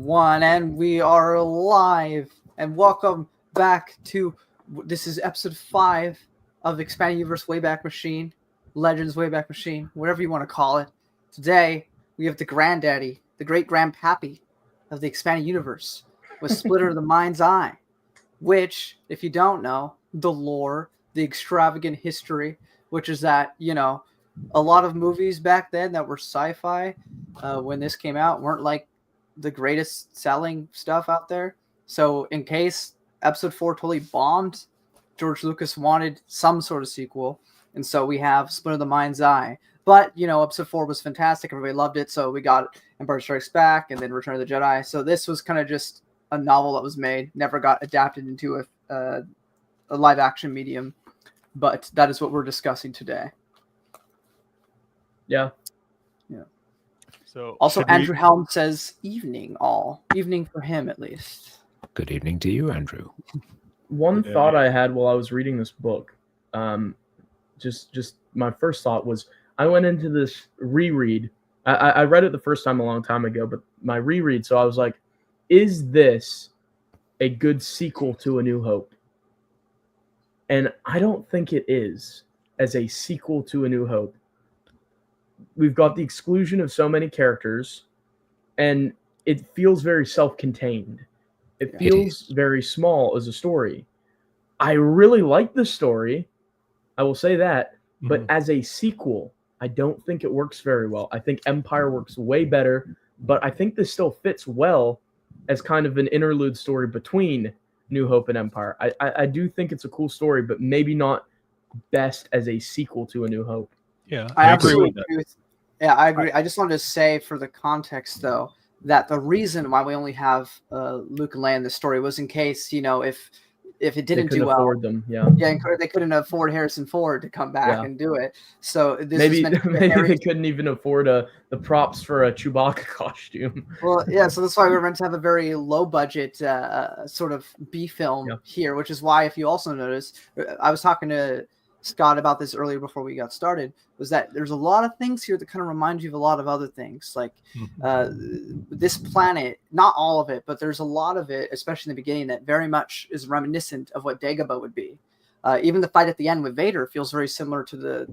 1, and we are live. And welcome back to this is episode 5 of Expanding Universe WayBack Machine, Legends WayBack Machine, whatever you want to call it. Today we have the granddaddy, the great grandpappy of the Expanding Universe, with Splinter the Mind's Eye, which, if you don't know, the lore, the extravagant history, which is that, you know, a lot of movies back then that were sci-fi when this came out weren't like the greatest selling stuff out there. So in case episode 4 totally bombed, George Lucas wanted some sort of sequel. And so we have Splinter the Mind's Eye. But, you know, episode 4 was fantastic. Everybody loved it. So we got Empire Strikes Back and then Return of the Jedi. So this was kind of just a novel that was made, never got adapted into a live action medium. But that is what we're discussing today. Yeah. So also, Andrew Helm says evening all. Evening for him, at least. Good evening to you, Andrew. One thought I had while I was reading this book, just my first thought was, I went into this reread. I read it the first time a long time ago, but my reread, so I was like, is this a good sequel to A New Hope? And I don't think it is as a sequel to A New Hope. We've got the exclusion of so many characters, and it feels very self-contained. It feels very small as a story. I really like the story, I will say that, but as a sequel, I don't think it works very well. I think Empire works way better, but I think this still fits well as kind of an interlude story between New Hope and Empire. I do think it's a cool story, but maybe not best as a sequel to A New Hope. Yeah, I agree with that. Yeah, I agree. I just wanted to say, for the context, though, that the reason why we only have Luke and Leia in this story was in case, you know, if it didn't do well, afford them, they couldn't afford Harrison Ford to come back and do it. So this maybe was meant to be they couldn't even afford the props for a Chewbacca costume. Well, yeah, so that's why we were meant to have a very low budget sort of B film here, which is why, if you also notice, I was talking to Scott about this earlier before we got started, was that there's a lot of things here that kind of remind you of a lot of other things, like this planet, not all of it, but there's a lot of it, especially in the beginning, that very much is reminiscent of what Dagobah would be. Even the fight at the end with Vader feels very similar to the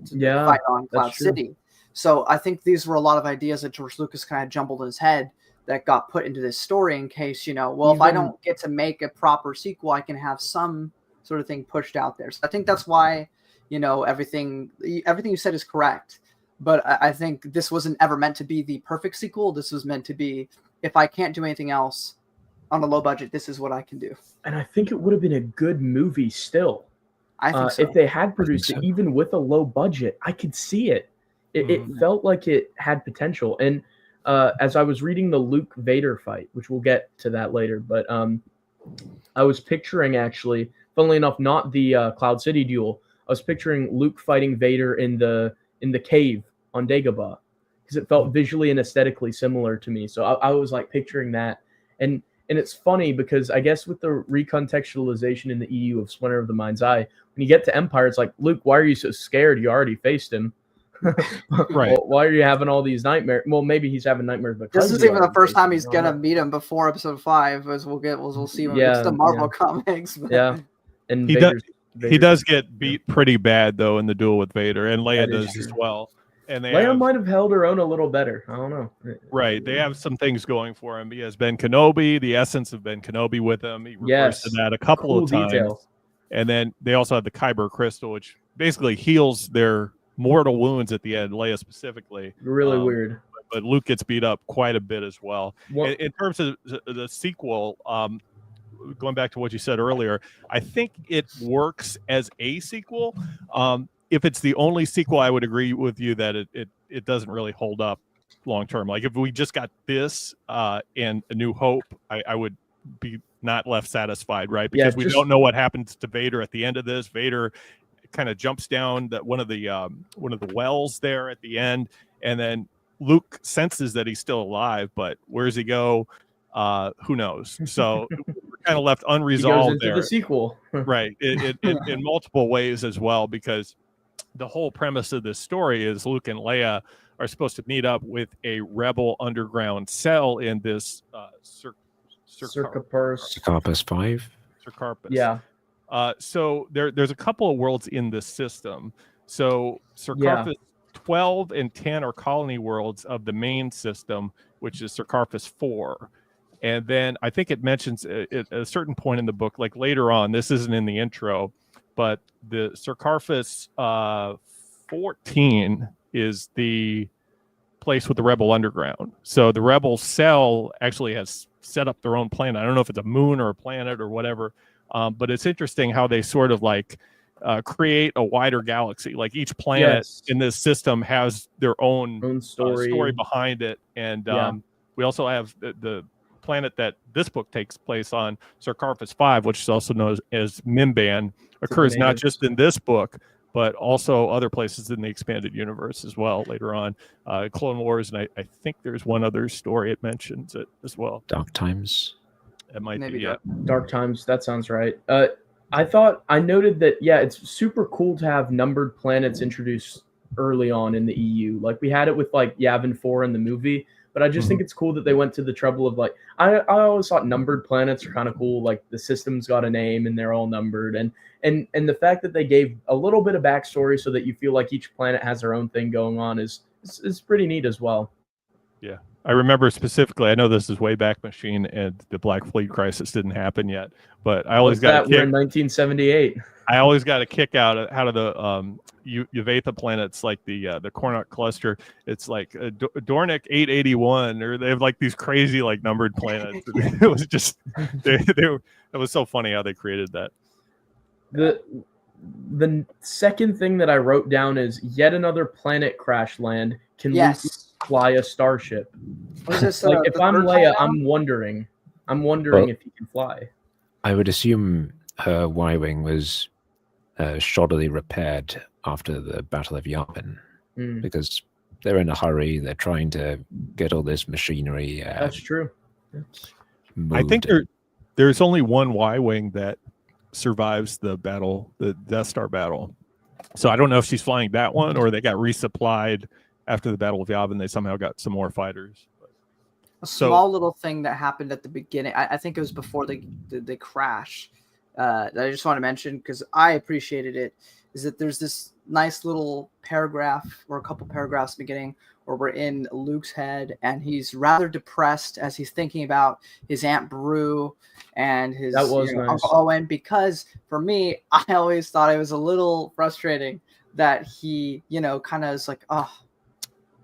fight on Cloud City. So I think these were a lot of ideas that George Lucas kind of jumbled in his head that got put into this story in case, you know, well, if I don't get to make a proper sequel, I can have some sort of thing pushed out there. So I think that's why, you know, everything you said is correct, but I think this wasn't ever meant to be the perfect sequel. This was meant to be, if I can't do anything else on a low budget, this is what I can do. And I think it would have been a good movie still. I think so. If they had produced it, even with a low budget, I could see it. It felt like it had potential. And as I was reading the Luke Vader fight, which we'll get to that later, but I was picturing, actually, funnily enough, not the Cloud City duel. I was picturing Luke fighting Vader in the cave on Dagobah, because it felt visually and aesthetically similar to me. So I was like picturing that, and it's funny because I guess with the recontextualization in the EU of Splinter of the Mind's Eye, when you get to Empire, it's like, Luke, why are you so scared? You already faced him. Right? Well, why are you having all these nightmares? Well, maybe he's having nightmares because this is even the first time he's gonna meet him before episode 5, as we'll see when it's the Marvel comics. But. Yeah, and he does get beat pretty bad, though, in the duel with Vader, and Leia does as well. And Leia might have held her own a little better. I don't know. Right. They have some things going for him. He has Ben Kenobi, the essence of Ben Kenobi with him. He refers to that a couple of times. Details. And then they also have the Kyber crystal, which basically heals their mortal wounds at the end, Leia specifically. Really weird. But Luke gets beat up quite a bit as well. In terms of the sequel, going back to what you said earlier, I think it works as a sequel. If it's the only sequel, I would agree with you that it doesn't really hold up long term. Like if we just got this and A New Hope, I would be not left satisfied, right? Because we don't know what happens to Vader at the end of this. Vader kind of jumps down one of the wells there at the end, and then Luke senses that he's still alive, but where does he go? Who knows? So we're kind of left unresolved. He goes into there. The sequel, right? In multiple ways as well, because the whole premise of this story is Luke and Leia are supposed to meet up with a rebel underground cell in this Sarcopus 5. Sarcarpus. Yeah. So there's a couple of worlds in this system. So Sarcarpus 12 and 10 are colony worlds of the main system, which is Sarcarpus 4. And then I think it mentions at a certain point in the book, like later on, this isn't in the intro, but the Sarcarpus 14 is the place with the Rebel underground. So the Rebel cell actually has set up their own planet. I don't know if it's a moon or a planet or whatever, but it's interesting how they sort of like create a wider galaxy. Like each planet in this system has their own story behind it. And we also have the planet that this book takes place on, Sarcarpus 5, which is also known as Mimban, occurs not just in this book, but also other places in the expanded universe as well later on. Clone Wars, and I think there's one other story it mentions it as well. Dark Times. It might Maybe be, Dark Times, that sounds right. I noted that, it's super cool to have numbered planets introduced early on in the EU. Like we had it with like Yavin 4 in the movie, but I just think it's cool that they went to the trouble of like, I always thought numbered planets are kind of cool. Like the system's got a name and they're all numbered. And the fact that they gave a little bit of backstory so that you feel like each planet has their own thing going on is pretty neat as well. Yeah. I remember specifically, I know this is WayBack Machine and the Black Fleet crisis didn't happen yet, but I always got we're in 1978. I always got a kick out of the Uvatha planets, like the Cornut cluster. It's like Dornick 881, or they have like these crazy like numbered planets. It was just it was so funny how they created that. The second thing that I wrote down is yet another planet crash land. Can Luke fly a starship? Was this, like if I'm Leia, I'm wondering if he can fly. I would assume her Y-wing was shoddily repaired after the Battle of Yavin, because they're in a hurry. They're trying to get all this machinery. That's true. I think there's only one Y-wing that survives the battle, the Death Star battle. So I don't know if she's flying that one or they got resupplied after the Battle of Yavin. They somehow got some more fighters. A small little thing that happened at the beginning. I think it was before they crash. That I just want to mention because I appreciated it. Is that there's this nice little paragraph or a couple paragraphs in the beginning where we're in Luke's head and he's rather depressed as he's thinking about his Aunt Beru and his nice. Uncle Owen. Because for me, I always thought it was a little frustrating that he, kind of is like, oh,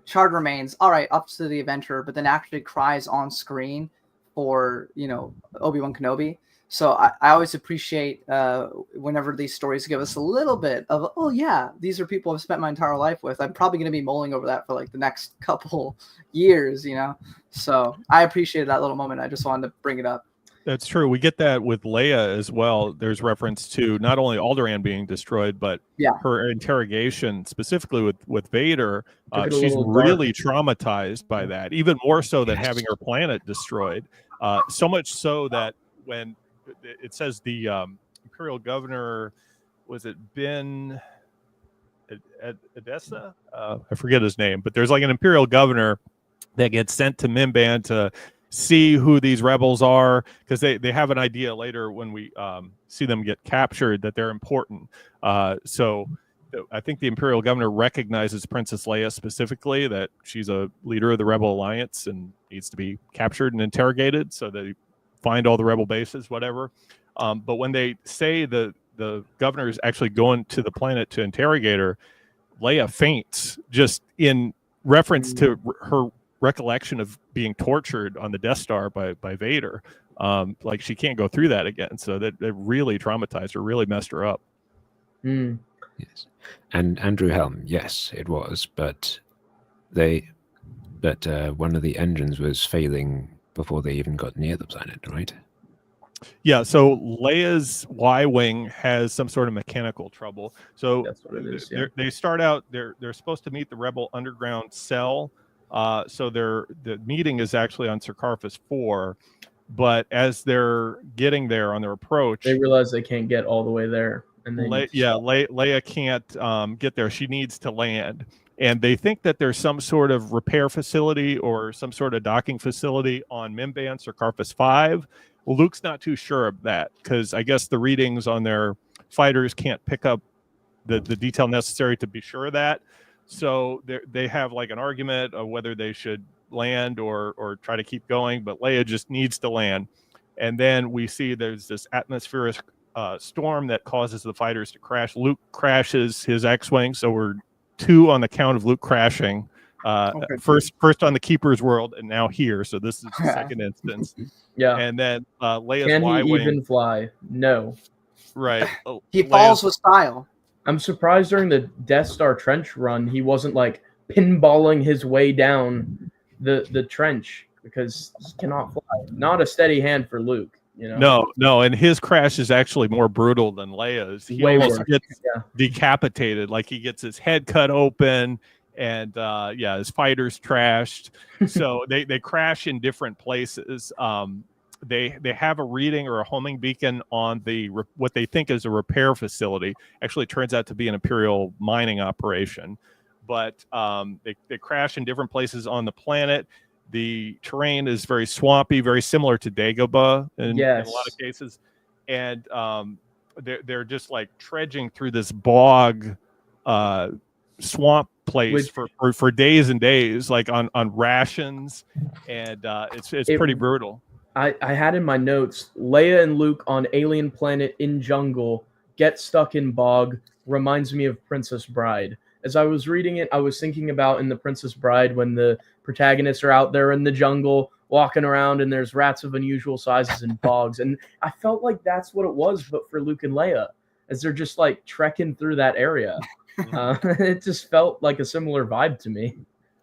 charred remains, all right, up to the adventure, but then actually cries on screen for, Obi-Wan Kenobi. So I always appreciate whenever these stories give us a little bit of, oh yeah, these are people I've spent my entire life with. I'm probably going to be mulling over that for like the next couple years, So I appreciated that little moment. I just wanted to bring it up. That's true. We get that with Leia as well. There's reference to not only Alderaan being destroyed, but her interrogation specifically with Vader. She's really traumatized by that, even more so than having her planet destroyed. So much so that when it says the Imperial Governor, was it Ben Edessa? I forget his name, but there's like an Imperial Governor that gets sent to Mimban to see who these rebels are, because they have an idea later when we see them get captured that they're important. So I think the Imperial Governor recognizes Princess Leia specifically, that she's a leader of the Rebel Alliance and needs to be captured and interrogated, so they find all the rebel bases, whatever. But when they say the governor is actually going to the planet to interrogate her, Leia faints just in reference to her recollection of being tortured on the Death Star by Vader. Like she can't go through that again. So that really traumatized her, really messed her up. Yes. And Andrew Helm, yes, it was, but one of the engines was failing before they even got near the planet, right? Yeah, so Leia's Y-wing has some sort of mechanical trouble. So that's what it is. They start out, they're supposed to meet the Rebel underground cell. So the meeting is actually on Sarcarpus 4, but as they're getting there on their approach, they realize they can't get all the way there. And Leia can't get there. She needs to land. and they think that there's some sort of repair facility or some sort of docking facility on Mimbance or Karpus 5. Well, Luke's not too sure of that because I guess the readings on their fighters can't pick up the detail necessary to be sure of that. So they have like an argument of whether they should land or try to keep going, but Leia just needs to land. And then we see there's this atmospheric storm that causes the fighters to crash. Luke crashes his X-Wing, so we're 2 on the count of Luke crashing. Okay. First on the Keeper's World, and now here. So this is the second instance. Yeah. And then Leia's Can Y-Wing. He even fly? No. Right. He falls with style. I'm surprised during the Death Star trench run, he wasn't like pinballing his way down the trench because he cannot fly. Not a steady hand for Luke. You know? No, and his crash is actually more brutal than Leia's. He almost gets decapitated, like he gets his head cut open, and his fighter's trashed. So they crash in different places. They have a reading or a homing beacon on what they think is a repair facility. Actually, it turns out to be an Imperial mining operation, but they crash in different places on the planet. The terrain is very swampy, very similar to Dagobah in a lot of cases. And they're just like trudging through this bog swamp place for days and days, like on rations. And it's pretty brutal. I had in my notes, Leia and Luke on alien planet in jungle, get stuck in bog, reminds me of Princess Bride. As I was reading it, I was thinking about in The Princess Bride when the protagonists are out there in the jungle walking around and there's rats of unusual sizes and bogs. And I felt like that's what it was, but for Luke and Leia, as they're just like trekking through that area. It just felt like a similar vibe to me.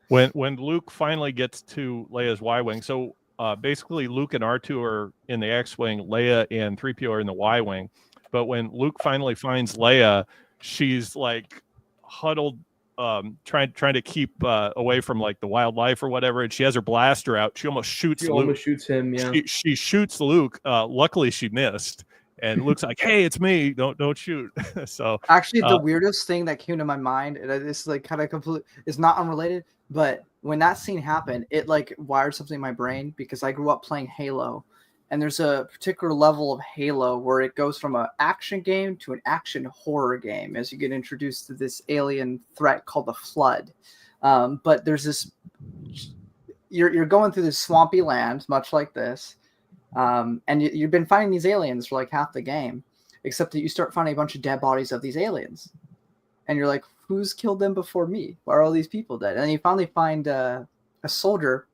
When Luke finally gets to Leia's Y-Wing, so basically Luke and R2 are in the X-Wing, Leia and 3PO are in the Y-Wing. But when Luke finally finds Leia, she's like huddled, trying to keep away from like the wildlife or whatever, and she has her blaster out. She almost shoots Luke. Almost shoots him. Yeah. She shoots Luke. Luckily, she missed, and Luke's like, "Hey, it's me. Don't shoot." So actually, the weirdest thing that came to my mind, and it's like kind of complete. It's not unrelated, but when that scene happened, it like wired something in my brain because I grew up playing Halo. And there's a particular level of Halo where it goes from an action game to an action horror game as you get introduced to this alien threat called the Flood. But there's this, you're going through this swampy land, much like this, and you've been finding these aliens for like half the game, except that you start finding a bunch of dead bodies of these aliens. And you're like, who's killed them before me? Why are all these people dead? And then you finally find a soldier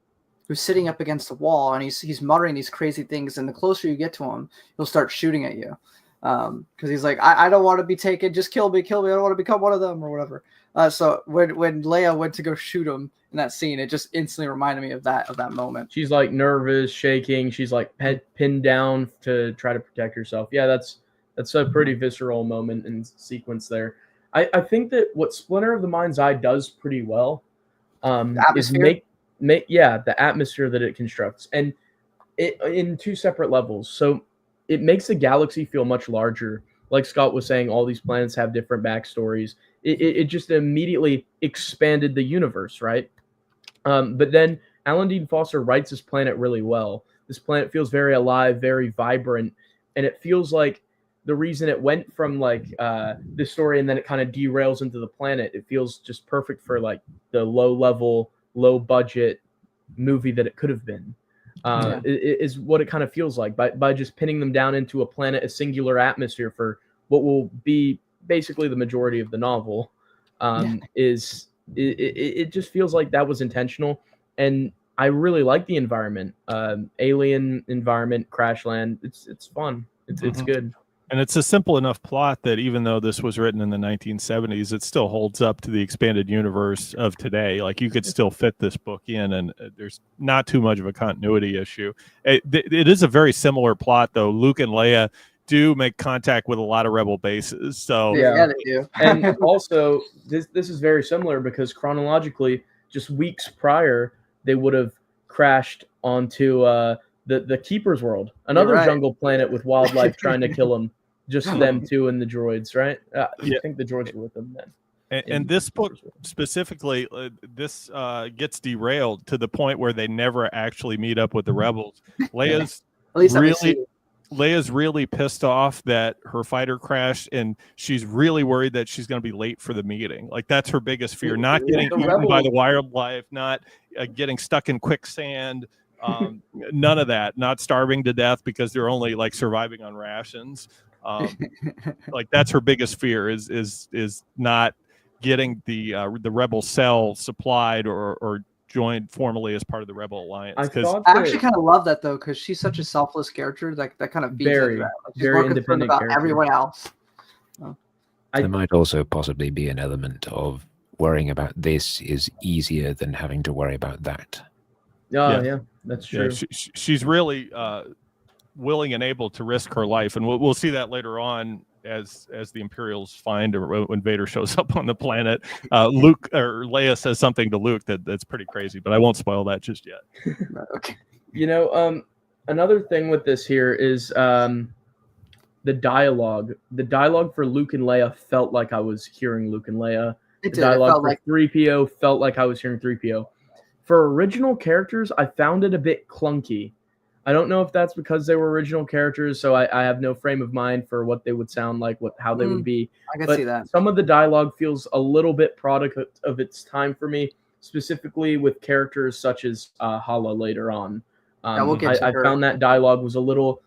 who's sitting up against the wall, and he's muttering these crazy things. And the closer you get to him, he'll start shooting at you, because he's like, I don't want to be taken. Just kill me. I don't want to become one of them or whatever. So when Leia went to go shoot him in that scene, it just instantly reminded me of that moment. She's like nervous, shaking. She's like head pinned down to try to protect herself. Yeah, that's a pretty visceral moment and sequence there. I think that what Splinter of the Mind's Eye does pretty well is make the atmosphere that it constructs, and it in 2 separate levels. So it makes the galaxy feel much larger. Like Scott was saying, all these planets have different backstories. It just immediately expanded the universe, right? But then Alan Dean Foster writes this planet really well. This planet feels very alive, very vibrant, and it feels like the reason it went from like this story and then it kind of derails into the planet, it feels just perfect for like the low budget movie that it could have been. Is what it kind of feels like by just pinning them down into a planet, a singular atmosphere for what will be basically the majority of the novel. It just feels like that was intentional, and I really like the environment, alien environment, crash land. It's fun. It's good. And it's a simple enough plot that even though this was written in the 1970s, it still holds up to the expanded universe of today. Like you could still fit this book in, and there's not too much of a continuity issue. It is a very similar plot, though. Luke and Leia do make contact with a lot of rebel bases. So yeah, they do. And also, this is very similar because chronologically, just weeks prior, they would have crashed onto the Keeper's World, another jungle planet with wildlife trying to kill them. Just them two and the droids, right? I think the droids were with them then. And this book specifically, this gets derailed to the point where they never actually meet up with the rebels. Leia's really pissed off that her fighter crashed, and she's really worried that she's going to be late for the meeting. Like, that's her biggest fear: not getting eaten by the wildlife, not getting stuck in quicksand, none of that, not starving to death because they're only like surviving on rations. Like, that's her biggest fear is not getting the rebel cell supplied or joined formally as part of the Rebel Alliance. I actually kind of love that though, because she's such a selfless character that kind of feeds into that. Like, she's very more concerned independent about character. everyone else. There might also possibly be an element of worrying about this is easier than having to worry about that. Yeah, that's true. Yeah, she's really willing and able to risk her life, and we'll see that later on as the Imperials find her when Vader shows up on the planet. Luke or Leia says something to Luke that's pretty crazy, but I won't spoil that just yet. Okay. Another thing with this here is the dialogue. The dialogue for Luke and Leia felt like I was hearing Luke and Leia. The dialogue for 3PO felt like I was hearing 3PO. For original characters, I found it a bit clunky. I don't know if that's because they were original characters, so I have no frame of mind for what they would sound like, how they would be. I can see that. Some of the dialogue feels a little bit product of its time for me, specifically with characters such as Hala later on. I found that dialogue was a little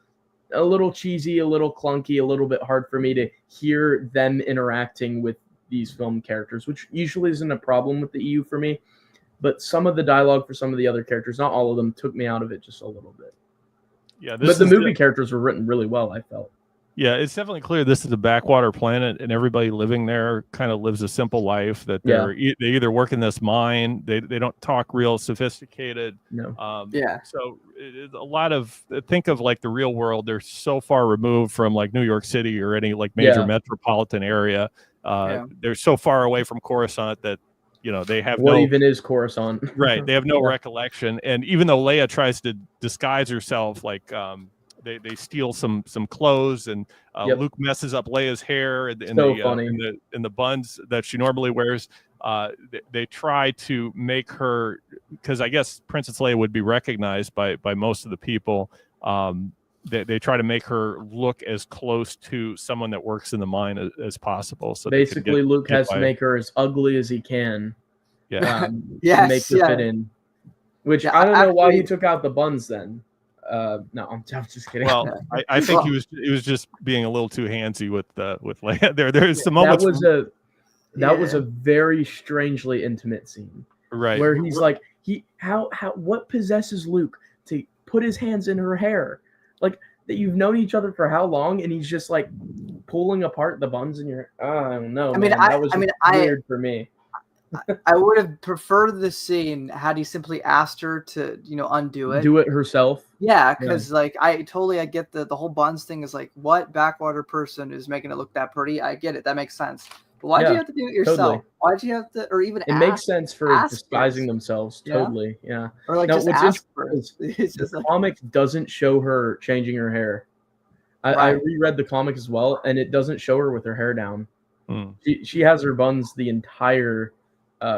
cheesy, a little clunky, a little bit hard for me to hear them interacting with these film characters, which usually isn't a problem with the EU for me. But some of the dialogue for some of the other characters, not all of them, took me out of it just a little bit. Yeah, but the movie characters were written really well, I felt. Yeah, it's definitely clear this is a backwater planet, and everybody living there kind of lives a simple life. That they either work in this mine, they don't talk real sophisticated. No. So it's a lot of think of like the real world. They're so far removed from like New York City or any like major metropolitan area. They're so far away from Coruscant that they have even is Coruscant. Right. They have no recollection. And even though Leia tries to disguise herself, like they steal some clothes, and Luke messes up Leia's hair in the buns that she normally wears. They try to make her, because I guess Princess Leia would be recognized by most of the people. They try to make her look as close to someone that works in the mine as possible. So basically, Luke has to make her as ugly as he can. Yeah. To make her fit in. Which I don't know why he took out the buns then. No, I'm just kidding. Well, I think he was just being a little too handsy with Leia. There's some moments. That was a very strangely intimate scene. Right. Where he's like, what possesses Luke to put his hands in her hair? Like, that you've known each other for how long, and he's just like pulling apart the buns in your. I don't know. That was weird for me. I would have preferred this scene had he simply asked her to, undo it. Do it herself. Yeah, because I get the whole buns thing is like, what backwater person is making it look that pretty? I get it. That makes sense. But why'd you have to do it yourself? Totally. Why'd you have to, or even it makes sense for disguising themselves. Totally. Yeah. Or like just ask for it. The comic doesn't show her changing her hair. I reread the comic as well, and it doesn't show her with her hair down. She has her buns the entire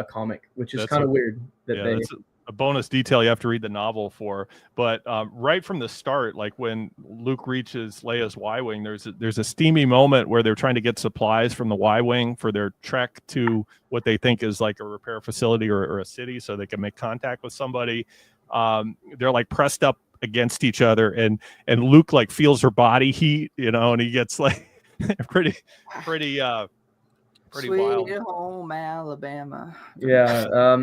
comic, which is kind of weird. That's a bonus detail you have to read the novel for. But right from the start, like when Luke reaches Leia's Y-wing, there's a steamy moment where they're trying to get supplies from the Y-wing for their trek to what they think is like a repair facility or a city, so they can make contact with somebody. They're like pressed up against each other, and Luke like feels her body heat, and he gets like pretty Sweet wild. Home Alabama. Yeah.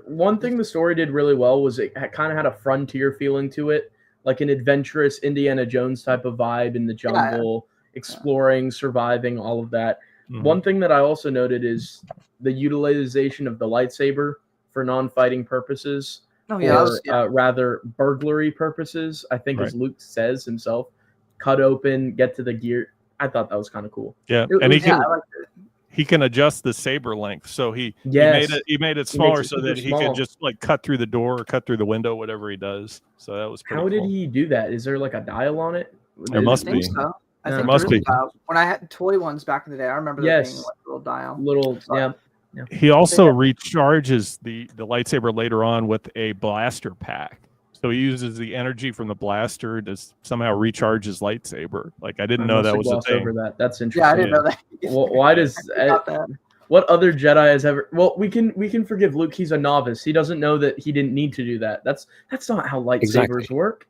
One thing the story did really well was it kind of had a frontier feeling to it, like an adventurous Indiana Jones type of vibe in the jungle, exploring, surviving, all of that. Mm-hmm. One thing that I also noted is the utilization of the lightsaber for non-fighting purposes. Rather burglary purposes, I think, as Luke says himself. Cut open, get to the gear. I thought that was kind of cool. Yeah, he can adjust the saber length, so he made it smaller so that he can just like cut through the door or cut through the window, whatever he does. So that was pretty cool. How did he do that? Is there like a dial on it? There must be. So. I think must be. When I had toy ones back in the day, I remember there being like a little dial. Yeah. He also recharges the lightsaber later on with a blaster pack. So he uses the energy from the blaster to somehow recharge his lightsaber. Like I didn't know that was a thing. Over that. That's interesting. Yeah, I didn't know that. Well, why does what other Jedi has ever? Well, we can forgive Luke. He's a novice. He doesn't know that he didn't need to do that. That's not how lightsabers work.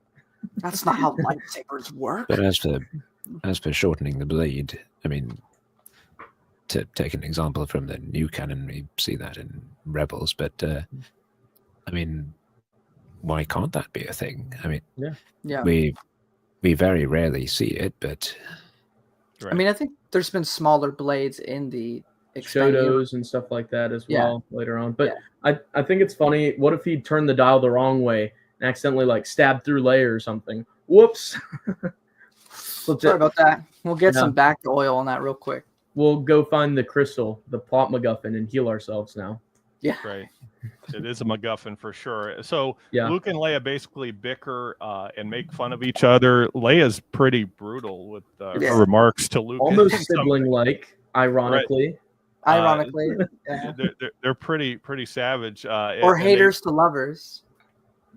That's not how lightsabers work. But as for shortening the blade, I mean, to take an example from the new canon, we see that in Rebels. But I mean, why can't that be a thing? I mean, we very rarely see it, but I mean, I think there's been smaller blades in the Shotos and stuff like that as well later on. But I think it's funny. What if he turned the dial the wrong way and accidentally like stabbed through Leia or something? Whoops. Sorry about that. We'll get some back oil on that real quick. We'll go find the crystal, the plot MacGuffin, and heal ourselves now. Yeah. Right. It is a MacGuffin for sure. So Luke and Leia basically bicker and make fun of each other. Leia's pretty brutal with her remarks to Luke. Almost sibling-like, ironically. They're pretty savage. Or haters to lovers.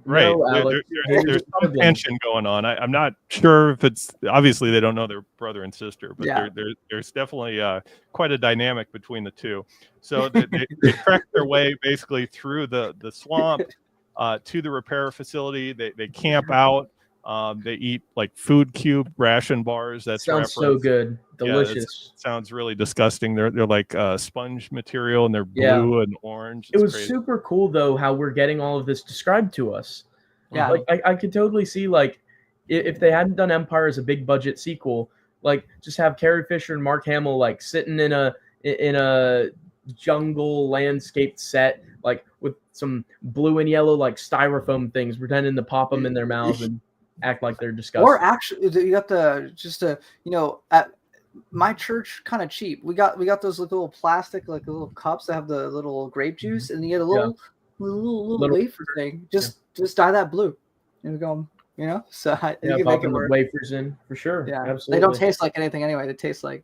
Right. No, there's some tension going on. I'm not sure if it's obviously they don't know their brother and sister, but there's definitely quite a dynamic between the two. So they trek their way basically through the swamp to the repair facility. They camp out. They eat like food cube ration bars. That sounds so good, delicious. Sounds really disgusting. They're like sponge material and they're blue and orange. It was crazy. Super cool though how we're getting all of this described to us. Yeah, like I could totally see like if they hadn't done Empire as a big budget sequel, like just have Carrie Fisher and Mark Hamill like sitting in a jungle landscape set like with some blue and yellow like styrofoam things, pretending to pop them in their mouths and act like they're disgusting. Or actually, you got at my church, kind of cheap. We got those little plastic like little cups that have the little grape juice, and you get a little wafer thing. Just dye that blue, and go. So you can make it work. Wafers in for sure. Yeah, absolutely. They don't taste like anything anyway. They taste like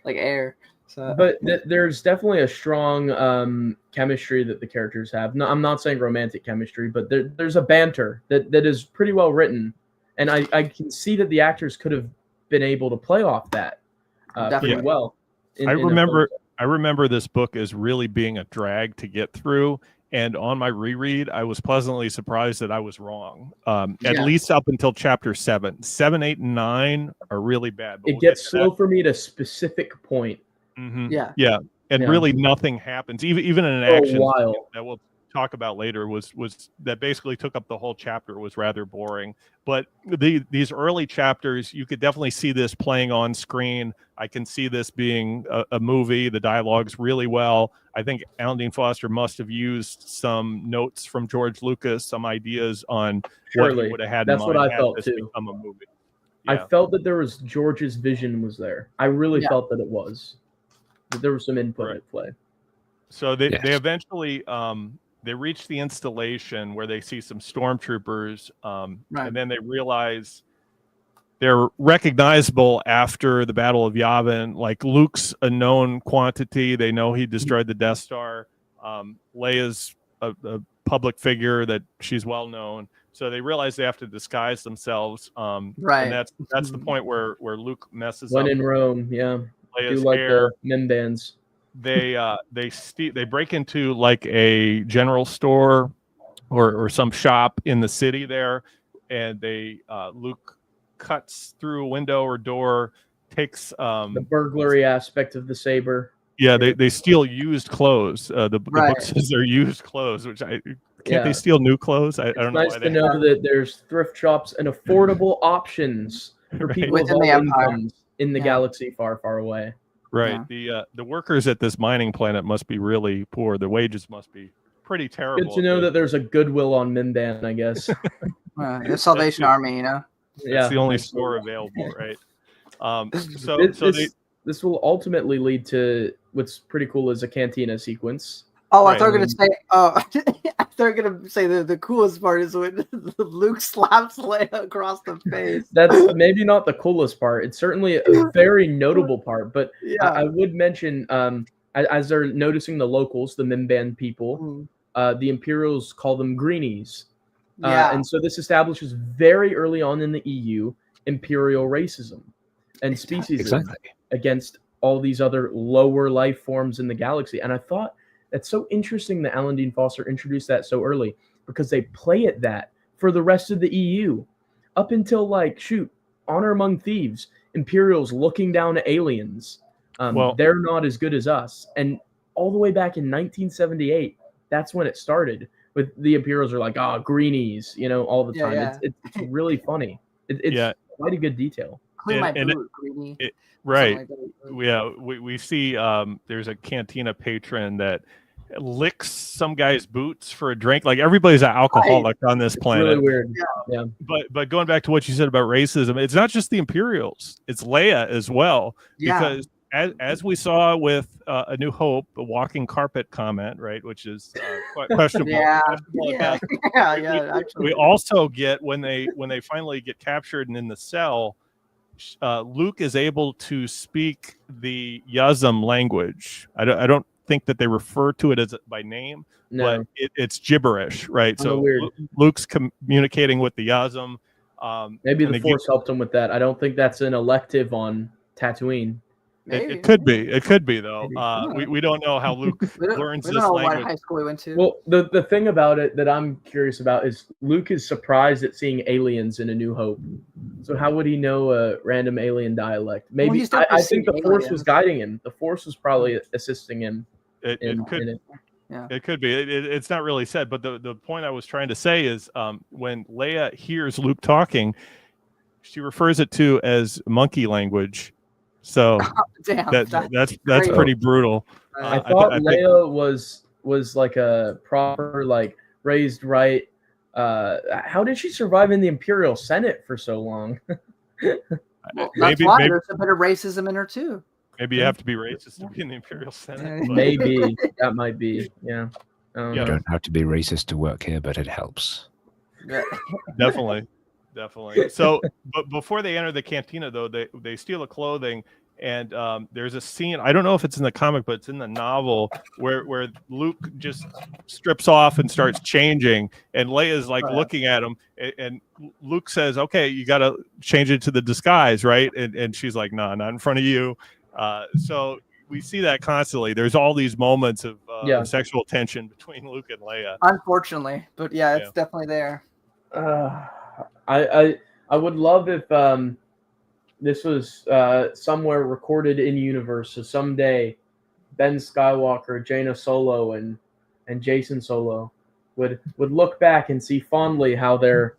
air. So. But there's definitely a strong chemistry that the characters have. No, I'm not saying romantic chemistry, but there's a banter that is pretty well written. And I can see that the actors could have been able to play off that pretty well. I remember this book as really being a drag to get through. And on my reread, I was pleasantly surprised that I was wrong. At least up until chapter 7. 7, 8, and 9 are really bad. It gets slow for me at a specific point. Mm-hmm. Yeah. And really nothing happens. Even in an action that we'll talk about later was that basically took up the whole chapter, was rather boring. But these early chapters, you could definitely see this playing on screen. I can see this being a movie. The dialogue's really well. I think Alan Dean Foster must have used some notes from George Lucas, some ideas on what he would have had in mind. That's what I felt too. Become a movie. I felt that there was George's vision was there. I really felt that it was. That there was some input at play. So they eventually they reach the installation where they see some stormtroopers, and then they realize they're recognizable after the Battle of Yavin. Like Luke's a known quantity. They know he destroyed the Death Star. Leia's a public figure that she's well known. So they realize they have to disguise themselves. And that's the point where Luke messes up. When in Rome, Leia's do like hair. the Minbands. They break into like a general store or some shop in the city there, and Luke cuts through a window or door, takes the burglary aspect of the saber. Yeah, they steal used clothes. The book says they're used clothes, which can't they steal new clothes? I don't know. It's nice to know that there's thrift shops and affordable options for people of all incomes in the galaxy far, far away. Right. Yeah. The workers at this mining planet must be really poor. The wages must be pretty terrible. Good to know that there's a Goodwill on Minban, I guess. The Salvation Army, It's the only store available, right? This will ultimately lead to what's pretty cool is a cantina sequence. Oh, I thought you were gonna say. Oh, I thought you were gonna say the coolest part is when Luke slaps Leia across the face. That's maybe not the coolest part. It's certainly a very notable part. But Yeah. I would mention, as they're noticing the locals, the Mimban people, the Imperials call them greenies. And so this establishes very early on in the EU imperial racism and speciesism against all these other lower life forms in the galaxy. And I thought that's so interesting that Alan Dean Foster introduced that so early, because they play at that for the rest of the EU up until Honor Among Thieves, Imperials looking down at aliens. They're not as good as us. And all the way back in 1978, that's when it started. With the Imperials are like, greenies, all the time. Yeah. It's really funny. It's quite a good detail. Clean my boot, greenie. Right. Yeah. We see there's a cantina patron that licks some guy's boots for a drink. Like, everybody's an alcoholic on this planet. Really weird. Yeah. But going back to what you said about racism, it's not just the Imperials, it's Leia as well. Because as we saw with A New Hope, the walking carpet comment, right, which is quite questionable. Actually. We also get when they finally get captured and in the cell, Luke is able to speak the Yazam language. I don't think that they refer to it as by name, but it's gibberish, right? So Luke's communicating with the Yazam. Maybe the Force helped him with that. I don't think that's an elective on Tatooine. It could be. It could be, though. We don't know how Luke learns this language. What high school he went to. Well, the thing about it that I'm curious about is Luke is surprised at seeing aliens in A New Hope. So how would he know a random alien dialect? Maybe I think the Force was guiding him. The Force was probably assisting him. It could be. It's not really said, but the point I was trying to say is when Leia hears Luke talking, she refers it to as monkey language. So that's pretty brutal. I thought Leia was like a proper, raised right. How did she survive in the Imperial Senate for so long? That's why there's a bit of racism in her too. Maybe you have to be racist to be in the Imperial Senate. Maybe that might be. Yeah. You don't have to be racist to work here, but it helps. Definitely. So, but before they enter the cantina, though, they steal the clothing, and there's a scene. I don't know if it's in the comic, but it's in the novel where Luke just strips off and starts changing, and Leia's looking at him, and Luke says, "Okay, you got to change it to the disguise, right?" And she's like, "No, not in front of you." So we see that constantly. There's all these moments of sexual tension between Luke and Leia. Unfortunately, but it's definitely there. I would love if this was somewhere recorded in universe. So someday, Ben Skywalker, Jaina Solo, and Jason Solo would look back and see fondly how their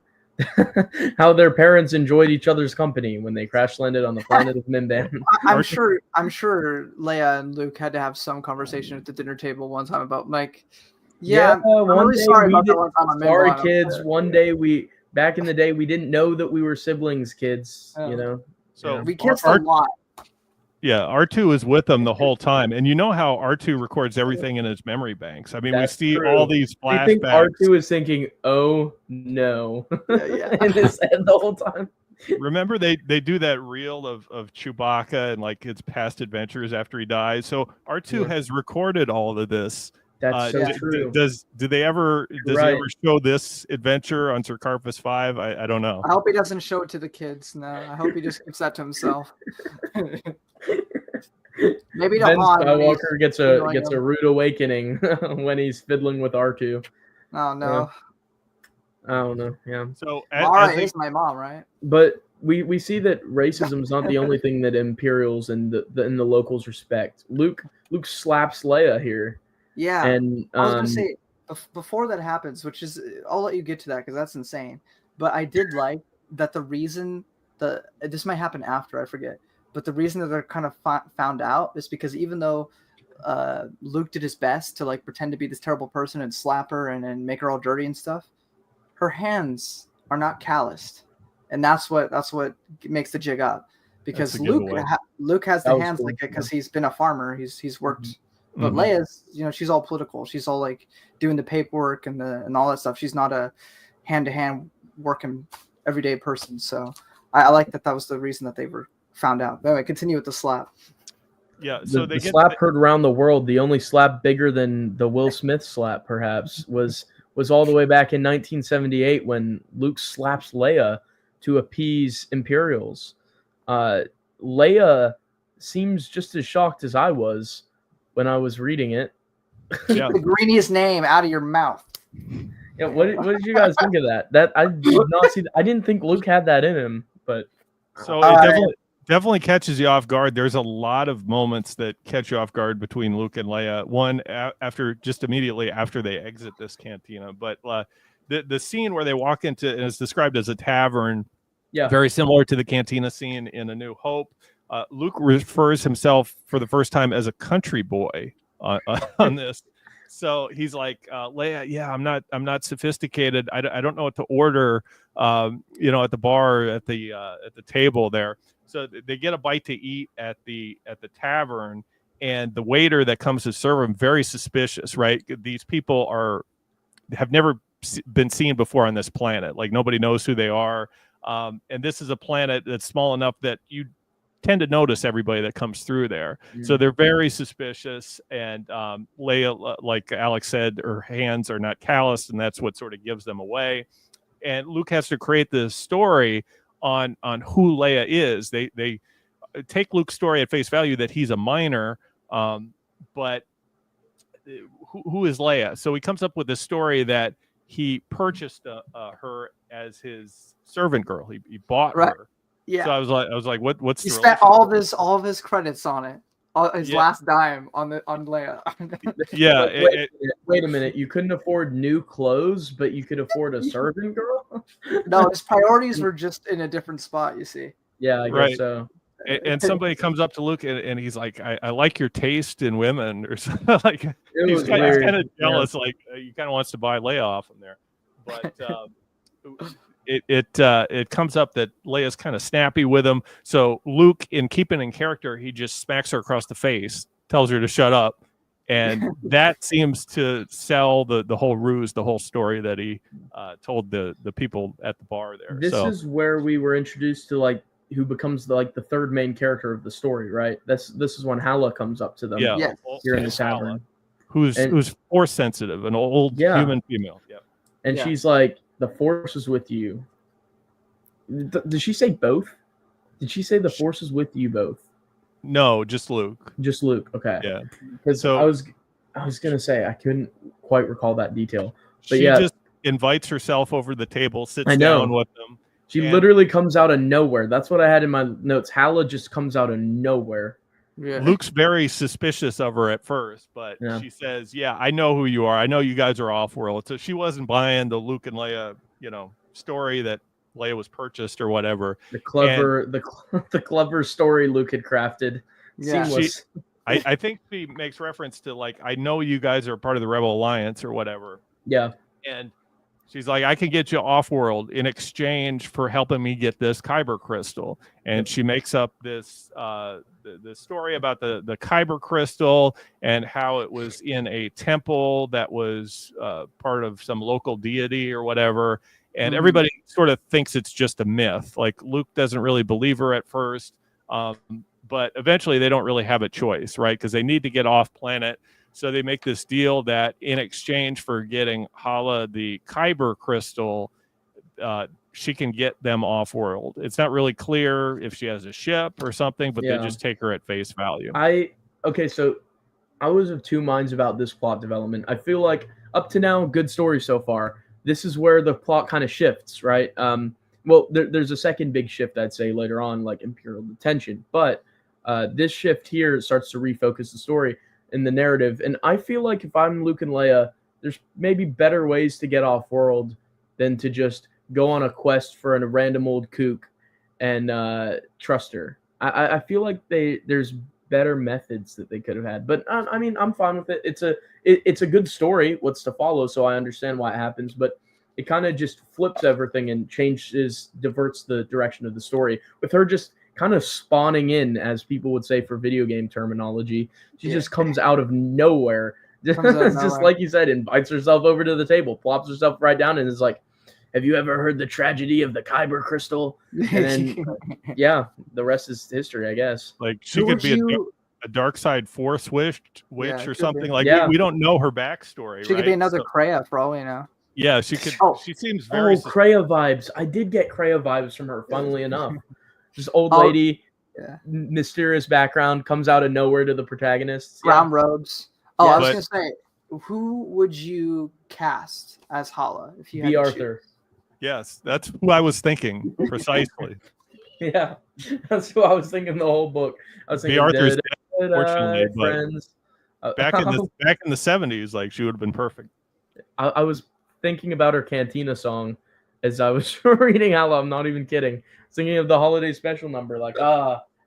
parents enjoyed each other's company when they crash landed on the planet of Mimban. I'm sure Leia and Luke had to have some conversation at the dinner table one time about I'm really sorry about that one time on Mimban. Sorry, kids. One day back in the day, we didn't know that we were siblings, kids. So we kissed a lot. Yeah, R2 is with them the whole time, and you know how R2 records everything in his memory banks. I mean, we see all these flashbacks. I think R2 is thinking, "Oh no," in his head the whole time. Remember, they do that reel of Chewbacca and his past adventures after he dies. So R2 has recorded all of this. That's so true. Does he ever show this adventure on Sir Carpus 5? I don't know. I hope he doesn't show it to the kids. No, I hope he just keeps that to himself. Maybe Ben Skywalker gets a rude awakening when he's fiddling with R2. Oh no. I don't know. Yeah. So Mara is my mom, right? But we see that racism is not the only thing that Imperials and the locals respect. Luke slaps Leia here. Yeah, and I was gonna say before that happens, which is I'll let you get to that because that's insane. But I did like that the reason this might happen after, I forget, but the reason that they're kind of found out is because even though Luke did his best to pretend to be this terrible person and slap her and make her all dirty and stuff, her hands are not calloused, and that's what makes the jig up because Luke has the hands like it because he's been a farmer, he's worked. But Leia's, she's all political. She's all like doing the paperwork and all that stuff. She's not a hand-to-hand working everyday person. So I like that was the reason that they were found out. But anyway, continue with the slap. Yeah, so the slap heard around the world. The only slap bigger than the Will Smith slap, perhaps, was all the way back in 1978 when Luke slaps Leia to appease Imperials. Leia seems just as shocked as I was when I was reading it. Keep the greeniest name out of your mouth. Yeah, what did you guys think of that? That I did not see. I didn't think Luke had that in him, but so it definitely catches you off guard. There's a lot of moments that catch you off guard between Luke and Leia. One just immediately after they exit this cantina, but the scene where they walk into, and it's described as a tavern, very similar to the cantina scene in A New Hope. Luke refers himself for the first time as a country boy on this. So he's like, Leia, I'm not sophisticated. I don't know what to order, at the bar, at the table there. So they get a bite to eat at the tavern, and the waiter that comes to serve them, very suspicious, right? These people have never been seen before on this planet. Like, nobody knows who they are. And this is a planet that's small enough that you tend to notice everybody that comes through there. Mm-hmm. So they're very suspicious. And Leia, like Alex said, her hands are not calloused, and that's what sort of gives them away. And Luke has to create this story on who Leia is. They take Luke's story at face value that he's a minor, but who is Leia? So he comes up with this story that he purchased her as his servant girl. He bought her. Yeah. So I was like, what's he spent all of his credits on it. His last dime on Leia. Yeah. Wait a minute. You couldn't afford new clothes, but you could afford a servant girl? No, his priorities were just in a different spot, you see. Yeah, I guess so. And somebody comes up to Luke and he's like, I like your taste in women, or something. Like, he's kind of jealous. Yeah. Like, he kind of wants to buy Leia off him there. But it comes up that Leia's kind of snappy with him. So Luke, in keeping in character, he just smacks her across the face, tells her to shut up. And that seems to sell the whole ruse, the whole story that he told the people at the bar there. This is where we were introduced to, like, who becomes the third main character of the story, right? This is when Hala comes up to them. Yeah. Here in the tavern. Who's force sensitive, an old human female. Yeah. And she's like, the Force is with you. Did she say both? Did she say the Force is with you both? No, just Luke. Just Luke. Okay. Yeah. Because I was gonna say I couldn't quite recall that detail. But she just invites herself over the table, sits down with them. She literally comes out of nowhere. That's what I had in my notes. Hala just comes out of nowhere. Yeah. Luke's very suspicious of her at first, but she says, I know who you are. I know you guys are off-world. So she wasn't buying the Luke and Leia, story that Leia was purchased or whatever. The clever story Luke had crafted. Yeah. I think she makes reference to, like, I know you guys are part of the Rebel Alliance or whatever. Yeah. And she's like, I can get you off-world in exchange for helping me get this Kyber crystal. And she makes up this the story about the Kyber crystal and how it was in a temple that was part of some local deity or whatever. And everybody sort of thinks it's just a myth. Like, Luke doesn't really believe her at first, but eventually they don't really have a choice, right? Because they need to get off planet. So they make this deal that in exchange for getting Hala the Kyber crystal, she can get them off world. It's not really clear if she has a ship or something, but they just take her at face value. So I was of two minds about this plot development. I feel like up to now, good story so far. This is where the plot kind of shifts, right? There's a second big shift, I'd say, later on, like Imperial detention. But this shift here starts to refocus the story in the narrative. And I feel like if I'm Luke and Leia, there's maybe better ways to get off world than to just go on a quest for a random old kook and trust her. I feel like there's better methods that they could have had. But I mean, I'm fine with it. It's a good story, what's to follow, so I understand why it happens. But it kind of just flips everything and diverts the direction of the story with her just kind of spawning in, as people would say for video game terminology. She just comes out of nowhere. Just like you said, invites herself over to the table, plops herself right down, and is like, have you ever heard the tragedy of the Kyber crystal? And then, yeah, the rest is history, I guess. Like, she could be a dark side force witch or something. Like, we don't know her backstory. She could be another Kreia, for all we know. Yeah, she could. She seems very. Kreia vibes. I did get Kreia vibes from her, funnily enough. This old lady, mysterious background, comes out of nowhere to the protagonists. Brown robes. Oh, I was going to say, who would you cast as Hala if you had to Arthur. choose? Yes, that's who I was thinking precisely. Yeah, that's who I was thinking the whole book. I was thinking Arthur's unfortunately, but back in the 70s, like, she would have been perfect. I was thinking about her Cantina song as I was reading Hala. I'm not even kidding. Thinking of the holiday special number, like,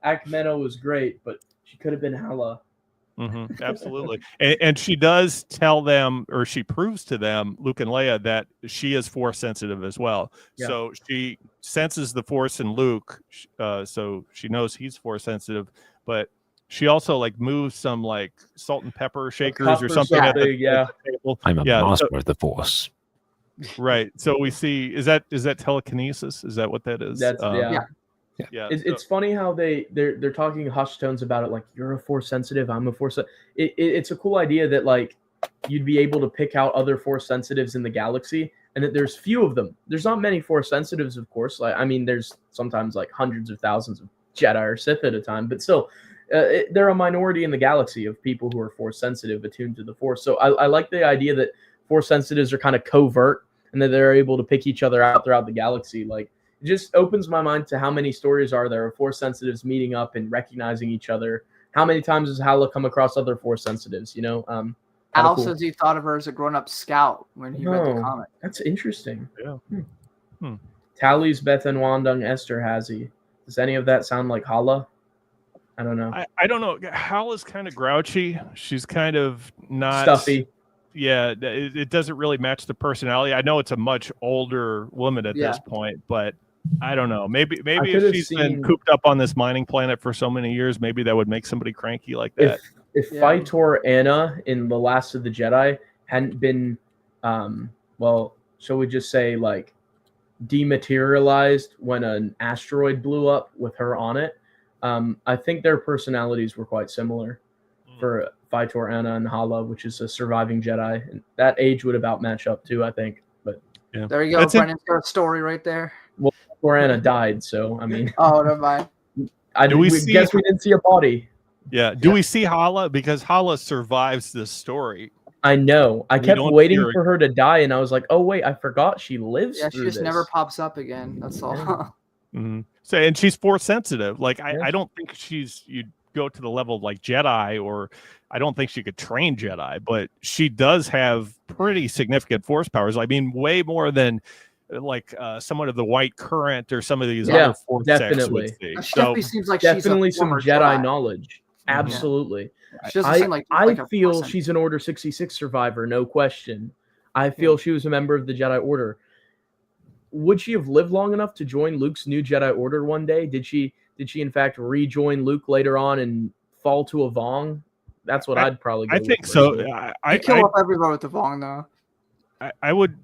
Akmeno was great, but she could have been Hala. Mm-hmm, absolutely. And she does tell them, or she proves to them, Luke and Leia, that she is force sensitive as well. Yeah. So she senses the force in Luke, so she knows he's force sensitive, but she also, like, moves some, like, salt and pepper shakers or something at the table. I'm a master of the force. Right. So we see, is that telekinesis? Is that what that is? That's Yeah. It's funny how they're talking hushed tones about it, like, you're a force sensitive, I'm a force. It's a cool idea that, like, you'd be able to pick out other force sensitives in the galaxy, and that there's few of them. There's not many force sensitives, of course. Like, I mean, there's sometimes like hundreds of thousands of Jedi or Sith at a time, but still, they're a minority in the galaxy of people who are force sensitive, attuned to the force. So I like the idea that force sensitives are kind of covert, and that they're able to pick each other out throughout the galaxy. Like, it just opens my mind to how many stories are there of force sensitives meeting up and recognizing each other. How many times has Hala come across other force sensitives? You know, Al says he thought of her as a grown-up scout when he read the comic. That's interesting. Yeah. Tally's Bethan Wandung Esterhazy. Does any of that sound like Hala? I don't know. I don't know. Hala's kind of grouchy. She's kind of not stuffy. Yeah, it doesn't really match the personality. I know it's a much older woman at this point, but I don't know. Maybe if she's been cooped up on this mining planet for so many years, maybe that would make somebody cranky like that. If Vitor Anna in The Last of the Jedi hadn't been, shall we just say, like, dematerialized when an asteroid blew up with her on it, I think their personalities were quite similar for Vitor Anna and Hala, which is a surviving Jedi. And that age would about match up too, I think. But yeah, there you go. Brennan's got a story right there. Well, Vitor Anna died, so I mean. Oh, never mind. We didn't see a body. Yeah. Do we see Hala? Because Hala survives this story. I know. I kept waiting for her to die, and I was like, "Oh wait, I forgot she lives." Yeah, she just never pops up again. That's all. Mm-hmm. So, and she's force sensitive. Like, I don't think you'd go to the level of, like, Jedi, or I don't think she could train Jedi, but she does have pretty significant force powers. I mean, way more than, like, someone of the white current or some of these other force definitely. She definitely seems like definitely she's some Jedi knowledge. Absolutely. She doesn't seem like I feel she's an Order 66 survivor, no question. I feel she was a member of the Jedi Order. Would she have lived long enough to join Luke's new Jedi Order one day? Did she in fact rejoin Luke later on and fall to a Vong? That's what I'd probably go I think so. I kill up everyone with the Vong, though. I would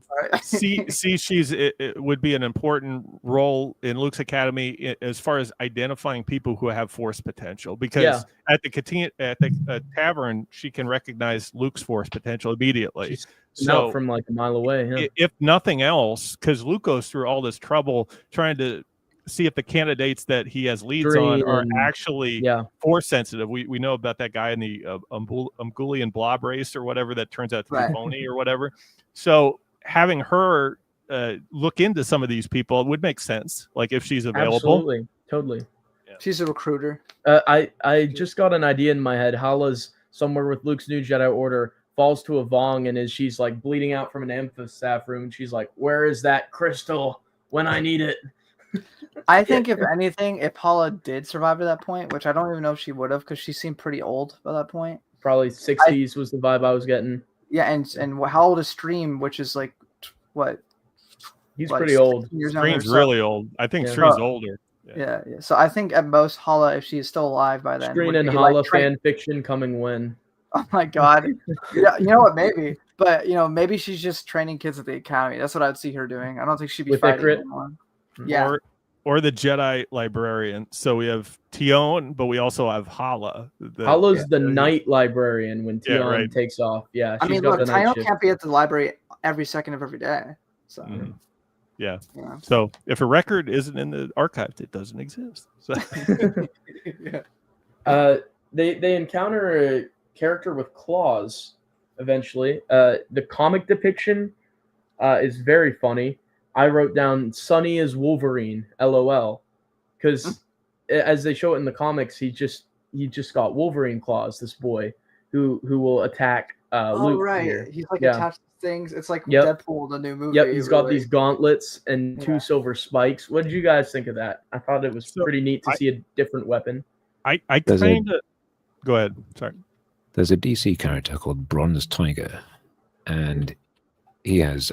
see it would be an important role in Luke's Academy as far as identifying people who have force potential, because at the tavern she can recognize Luke's force potential immediately. So from like a mile away. If nothing else, because Luke goes through all this trouble trying to see if the candidates that he has leads on are actually force sensitive. We know about that guy in the Umgulian blob race or whatever that turns out to be phony or whatever. So having her look into some of these people would make sense. Like, if she's available. Absolutely. Totally. Yeah. She's a recruiter. I just got an idea in my head. Hala's somewhere with Luke's new Jedi Order, falls to a Vong, and she's like bleeding out from an amphistaff room. And she's like, "Where is that crystal when I need it?" I think if anything, if Hala did survive to that point, which I don't even know if she would have, because she seemed pretty old by that point. Probably 60s was the vibe I was getting. Yeah, and how old is Stream, which is like what? He's pretty old. Stream's really old. I think Stream's older. Yeah. So I think at most Hala, if she is still alive by then, Screen would and be, Hala fan fiction coming when. Oh my god. Yeah, you know what? Maybe, but maybe she's just training kids at the academy. That's what I'd see her doing. I don't think she'd be With fighting Ykrit? anyone. Yeah. Or the Jedi librarian. So we have Tion, but we also have Hala. Hala's the night librarian when Tion takes off. Yeah, I mean, look, Tion can't be at the library every second of every day. So. Yeah. So if a record isn't in the archive, it doesn't exist. So. They encounter a character with claws eventually. The comic depiction is very funny. I wrote down Sonny is Wolverine, LOL, because as they show it in the comics, he just got Wolverine claws. This boy who will attack Luke. Right, here. He's like attached to things. It's like Deadpool, the new movie. Yep, he's got these gauntlets and 2 silver spikes. What did you guys think of that? I thought it was pretty neat to see a different weapon. I kind of go ahead. Sorry. There's a DC character called Bronze Tiger, and he has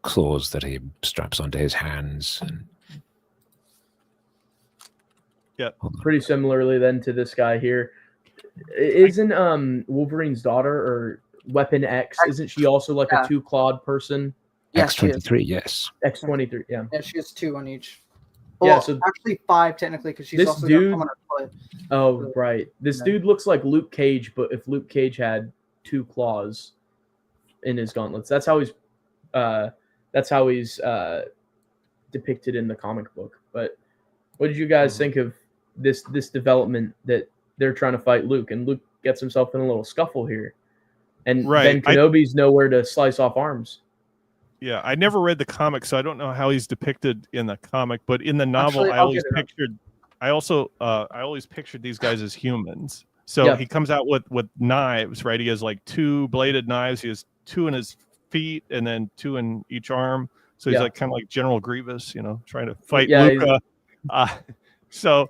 claws that he straps onto his hands. And yeah, pretty similarly then to this guy here. Isn't Wolverine's daughter or Weapon X? Isn't she also like a 2-clawed person? X-23, yes. X-23, yeah. Yeah, she has 2 on each. Well, yeah, so actually 5 technically because she's also got some on her foot. Oh, right. This dude looks like Luke Cage, but if Luke Cage had 2 claws in his gauntlets, that's how he's depicted in the comic book. But what did you guys think of this development that they're trying to fight Luke, and Luke gets himself in a little scuffle here, and Ben Kenobi's nowhere to slice off arms. Yeah, I never read the comic, so I don't know how he's depicted in the comic. But in the novel, I always pictured these guys as humans. So he comes out with knives, right? He has like 2 bladed knives. He has 2 in his feet and then 2 in each arm. So he's like kind of like General Grievous, trying to fight Luke. So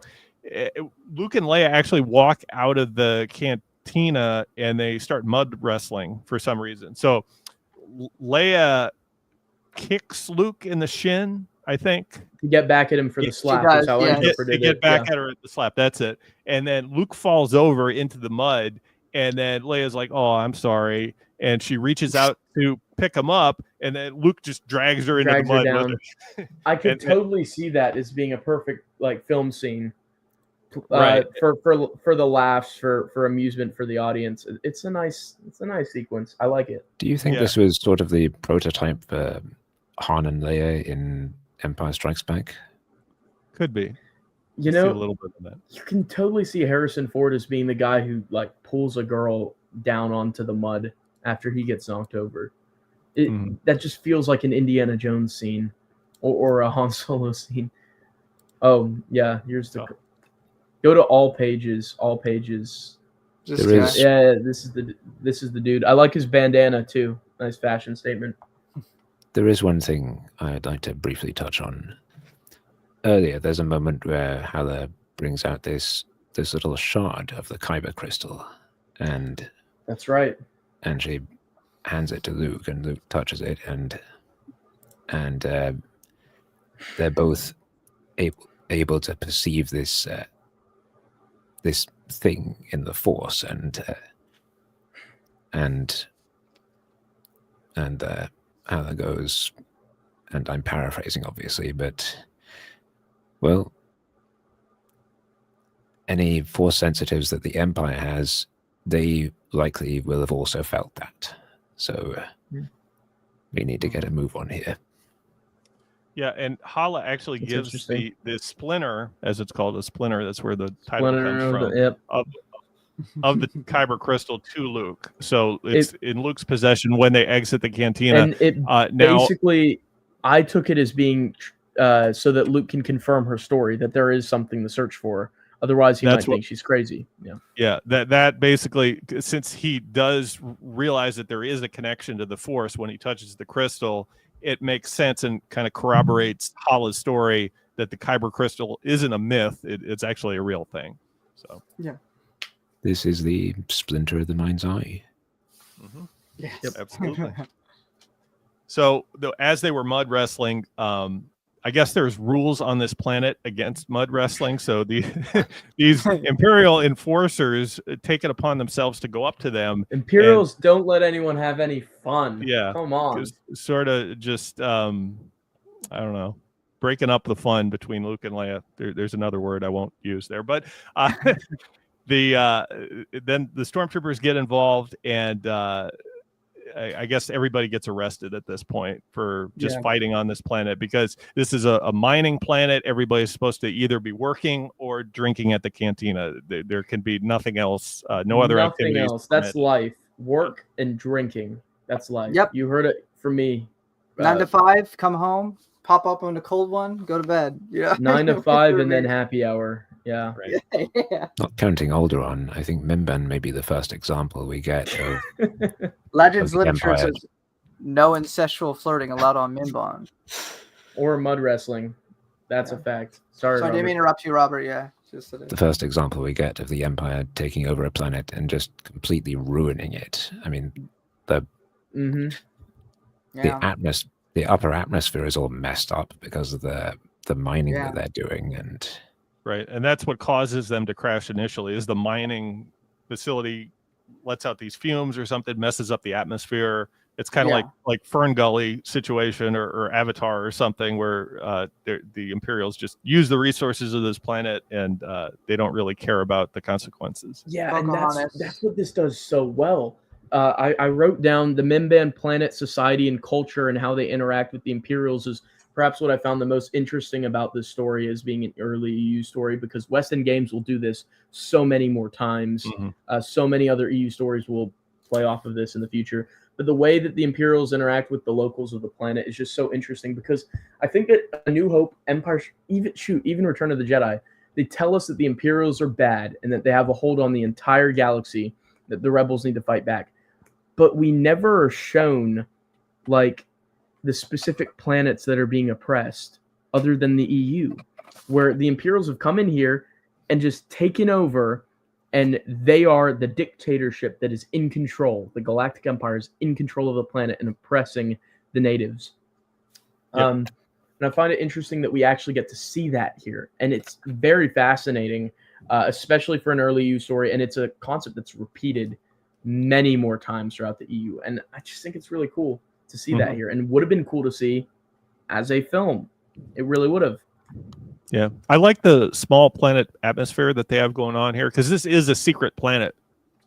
Luke and Leia actually walk out of the cantina and they start mud wrestling for some reason. So Leia kicks Luke in the shin, I think. To get back at him for the slap. That's how I interpreted it. To get back at her at the slap. That's it. And then Luke falls over into the mud, and then Leia's like, "Oh, I'm sorry." And she reaches out to pick him up, and then Luke just drags her into the mud with her. I could totally see that as being a perfect film scene. Right. For the laughs, for amusement for the audience. It's a nice sequence. I like it. Do you think this was sort of the prototype for Han and Leia in Empire Strikes Back? Could be. A little bit of that. You can totally see Harrison Ford as being the guy who like pulls a girl down onto the mud after he gets knocked over. That just feels like an Indiana Jones scene or a Han Solo scene. Oh yeah, here's the. Go to all pages. This is the dude. I like his bandana too. Nice fashion statement. There is one thing I'd like to briefly touch on. Earlier, there's a moment where Hala brings out this little shard of the Kyber crystal, and that's right. And she hands it to Luke, and Luke touches it, and they're both able to perceive this thing in the Force, and Hala goes, and I'm paraphrasing obviously, but well, any Force sensitives that the Empire has, they likely will have also felt that. So we need to get a move on here. Yeah, and Hala actually gives the splinter, as it's called, a splinter. That's where the title comes from. Of the Kyber crystal to Luke. So it's in Luke's possession when they exit the cantina. And it basically, I took it as being so that Luke can confirm her story, that there is something to search for. Otherwise, he might think she's crazy. Yeah. That basically, since he does realize that there is a connection to the Force when he touches the crystal, it makes sense and kind of corroborates Hala's story that the Kyber crystal isn't a myth. It's actually a real thing. So yeah. This is the splinter of the mind's eye. Mm-hmm. Yes, absolutely. So as they were mud wrestling, I guess there's rules on this planet against mud wrestling. So these Imperial enforcers take it upon themselves to go up to them. Imperials don't let anyone have any fun. Yeah. Come on. Sort of just, I don't know, breaking up the fun between Luke and Leia. There's another word I won't use there. But then the stormtroopers get involved, and I guess everybody gets arrested at this point for just fighting on this planet, because this is a mining planet. Everybody's supposed to either be working or drinking at the cantina. There can be nothing else, no other activities. Nothing else. That's life. Work and drinking. That's life. Yep. You heard it from me. 9 to 5, come home, pop up on a cold one, go to bed. Yeah. 9 to 5 and then happy hour. Yeah. Right. Yeah. Not counting Alderaan, I think Mimban may be the first example we get of Legends the literature Empire. says no incestual flirting allowed on Mimban. Or mud wrestling. That's a fact. Sorry, So I didn't Robert. interrupt you, Robert. Yeah. The first example we get of the Empire taking over a planet and just completely ruining it. I mean, the upper atmosphere is all messed up because of the mining that they're doing, and right, and that's what causes them to crash initially. Is the mining facility lets out these fumes or something, messes up the atmosphere. It's kind of like Fern Gully situation or Avatar or something, where the Imperials just use the resources of this planet, and they don't really care about the consequences. Yeah, and that's what this does so well. I wrote down the Mimban planet, society, and culture, and how they interact with the Imperials is perhaps what I found the most interesting about this story as being an early EU story, because West End Games will do this so many more times. So many other EU stories will play off of this in the future. But the way that the Imperials interact with the locals of the planet is just so interesting, because I think that A New Hope, Empire, even Return of the Jedi, they tell us that the Imperials are bad and that they have a hold on the entire galaxy, that the rebels need to fight back. But we never are shown like the specific planets that are being oppressed other than the EU, where the Imperials have come in here and just taken over, and they are the dictatorship that is in control. The Galactic Empire is in control of the planet and oppressing the natives. And I find it interesting that we actually get to see that here. And it's very fascinating, especially for an early EU story. And it's a concept that's repeated many more times throughout the EU. And I just think it's really cool to see that here, and would have been cool to see as a film. It really would have. Yeah, I like the small planet atmosphere that they have going on here, because this is a secret planet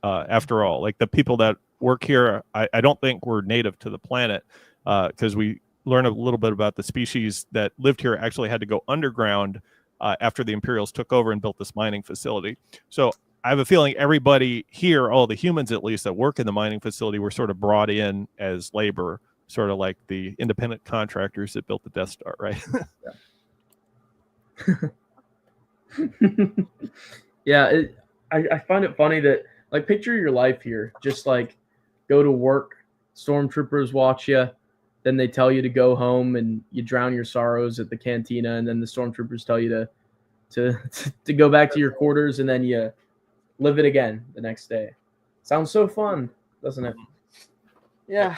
after all. Like, the people that work here, I don't think were native to the planet, because we learn a little bit about the species that lived here actually had to go underground after the Imperials took over and built this mining facility. So I have a feeling everybody here, all the humans at least that work in the mining facility, were sort of brought in as labor, sort of like the independent contractors that built the Death Star, right? Yeah, I find it funny that, like, picture your life here. Just like go to work, stormtroopers watch you, then they tell you to go home, and you drown your sorrows at the cantina, and then the stormtroopers tell you to go back to your quarters, and then you live it again the next day. Sounds so fun, doesn't it? Yeah.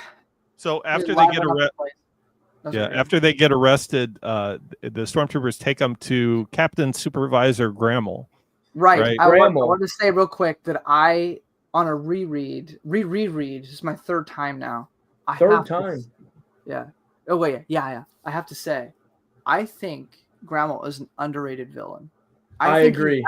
So after they get arrested, after they get arrested, the stormtroopers take them to Captain Supervisor Grammel. Right. I want to say real quick that I, on a reread, this is my third time now. Third time. Yeah. Oh wait. Yeah. I have to say, I think Grammel is an underrated villain. I agree.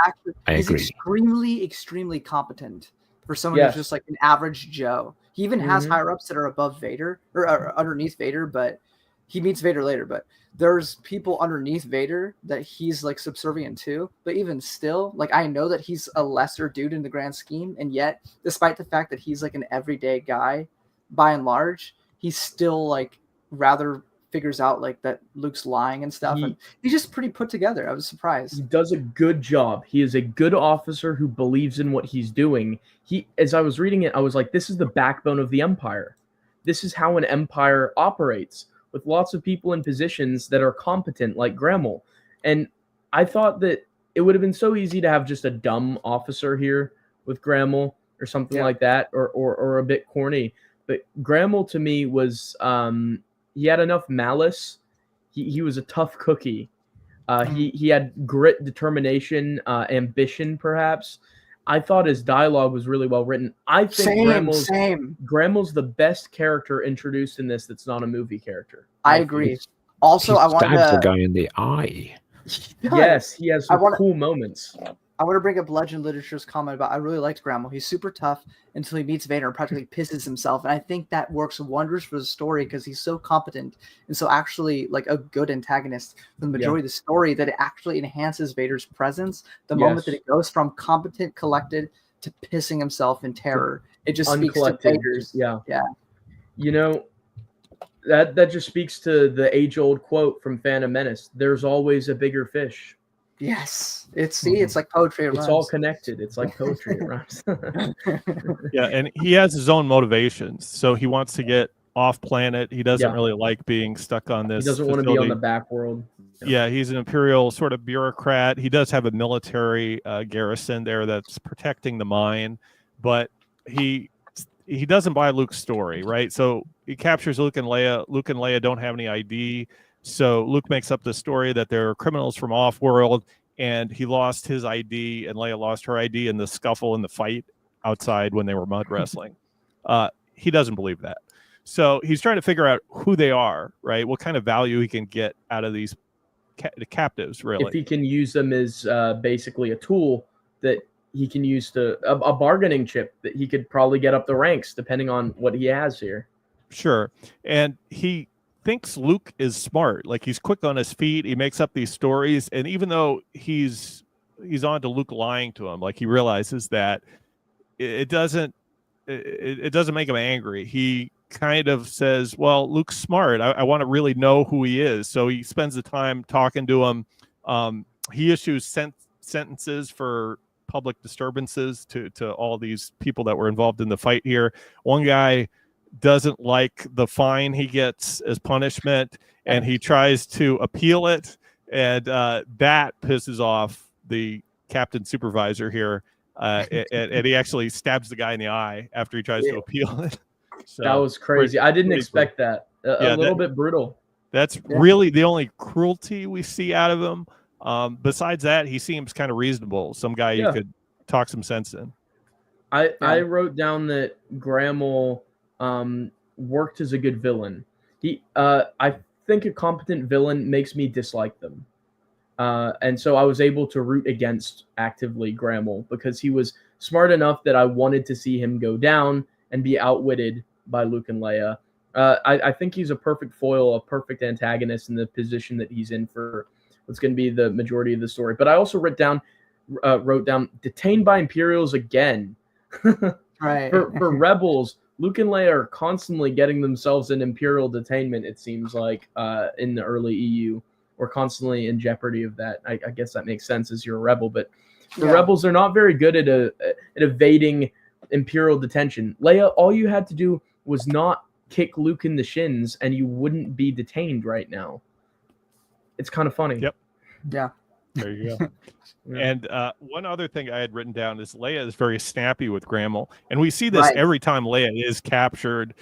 He's extremely, extremely competent for someone who's just like an average Joe. He even has higher ups that are above Vader or underneath Vader, but he meets Vader later. But there's people underneath Vader that he's like subservient to. But even still, like, I know that he's a lesser dude in the grand scheme, and yet, despite the fact that he's like an everyday guy, by and large, he's still like rather figures out like that Luke's lying and stuff, and he's just pretty put together. I was surprised. He does a good job. He is a good officer who believes in what he's doing. As I was reading it, I was like, this is the backbone of the Empire. This is how an empire operates, with lots of people in positions that are competent, like Grammel. And I thought that it would have been so easy to have just a dumb officer here with Grammel or something like that, or a bit corny. But Grammel, to me, was he had enough malice he was a tough cookie. He had grit, determination, ambition, perhaps. I thought his dialogue was really well written. I think Grammel's the best character introduced in this that's not a movie character. I agree. Also, I want to the guy in the eye. Yes, he has some cool moments. I want to bring up Legend Literature's comment about I really liked Grammel. He's super tough until he meets Vader and practically pisses himself. And I think that works wonders for the story because he's so competent and so actually like a good antagonist for the majority of the story that it actually enhances Vader's presence. The moment that it goes from competent, collected to pissing himself in terror. It just speaks to Vader's. Yeah. You know, that just speaks to the age-old quote from Phantom Menace. There's always a bigger fish. Yes, it's like poetry. It's all connected. It's like poetry. It rhymes. Yeah, and he has his own motivations. So he wants to get off planet. He doesn't really like being stuck on this. He doesn't want to be on the back world. Yeah, he's an imperial sort of bureaucrat. He does have a military garrison there that's protecting the mine, but he doesn't buy Luke's story, right? So he captures Luke and Leia. Luke and Leia don't have any ID. So Luke makes up the story that they're criminals from off-world, and he lost his ID, and Leia lost her ID in the scuffle in the fight outside when they were mud wrestling. He doesn't believe that. So he's trying to figure out who they are, right? What kind of value he can get out of these captives, really. If he can use them as basically a tool that he can use to a bargaining chip that he could probably get up the ranks depending on what he has here. Sure. And he thinks Luke is smart. Like, he's quick on his feet. He makes up these stories. And even though he's on to Luke lying to him, like, he realizes that it doesn't make him angry. He kind of says, well, Luke's smart. I want to really know who he is. So he spends the time talking to him. He issues sentences for public disturbances to all these people that were involved in the fight here. One guy doesn't like the fine he gets as punishment, and he tries to appeal it, and that pisses off the captain supervisor here, and he actually stabs the guy in the eye after he tries to appeal it. So, that was crazy. I didn't expect that. A little bit brutal. That's really the only cruelty we see out of him. Besides that, he seems kind of reasonable. Some guy you could talk some sense in. I wrote down that Grammel worked as a good villain. I think a competent villain makes me dislike them. And so I was able to root against actively Grammel because he was smart enough that I wanted to see him go down and be outwitted by Luke and Leia. I think he's a perfect foil, a perfect antagonist in the position that he's in for what's going to be the majority of the story. But I also wrote down detained by Imperials again. Right. For Rebels, Luke and Leia are constantly getting themselves in Imperial detainment, it seems like, in the early EU. Or constantly in jeopardy of that. I guess that makes sense as you're a rebel. But the Rebels are not very good at evading Imperial detention. Leia, all you had to do was not kick Luke in the shins, and you wouldn't be detained right now. It's kind of funny. Yep. Yeah. There you go. And one other thing I had written down is Leia is very snappy with Grammel. And we see this every time Leia is captured.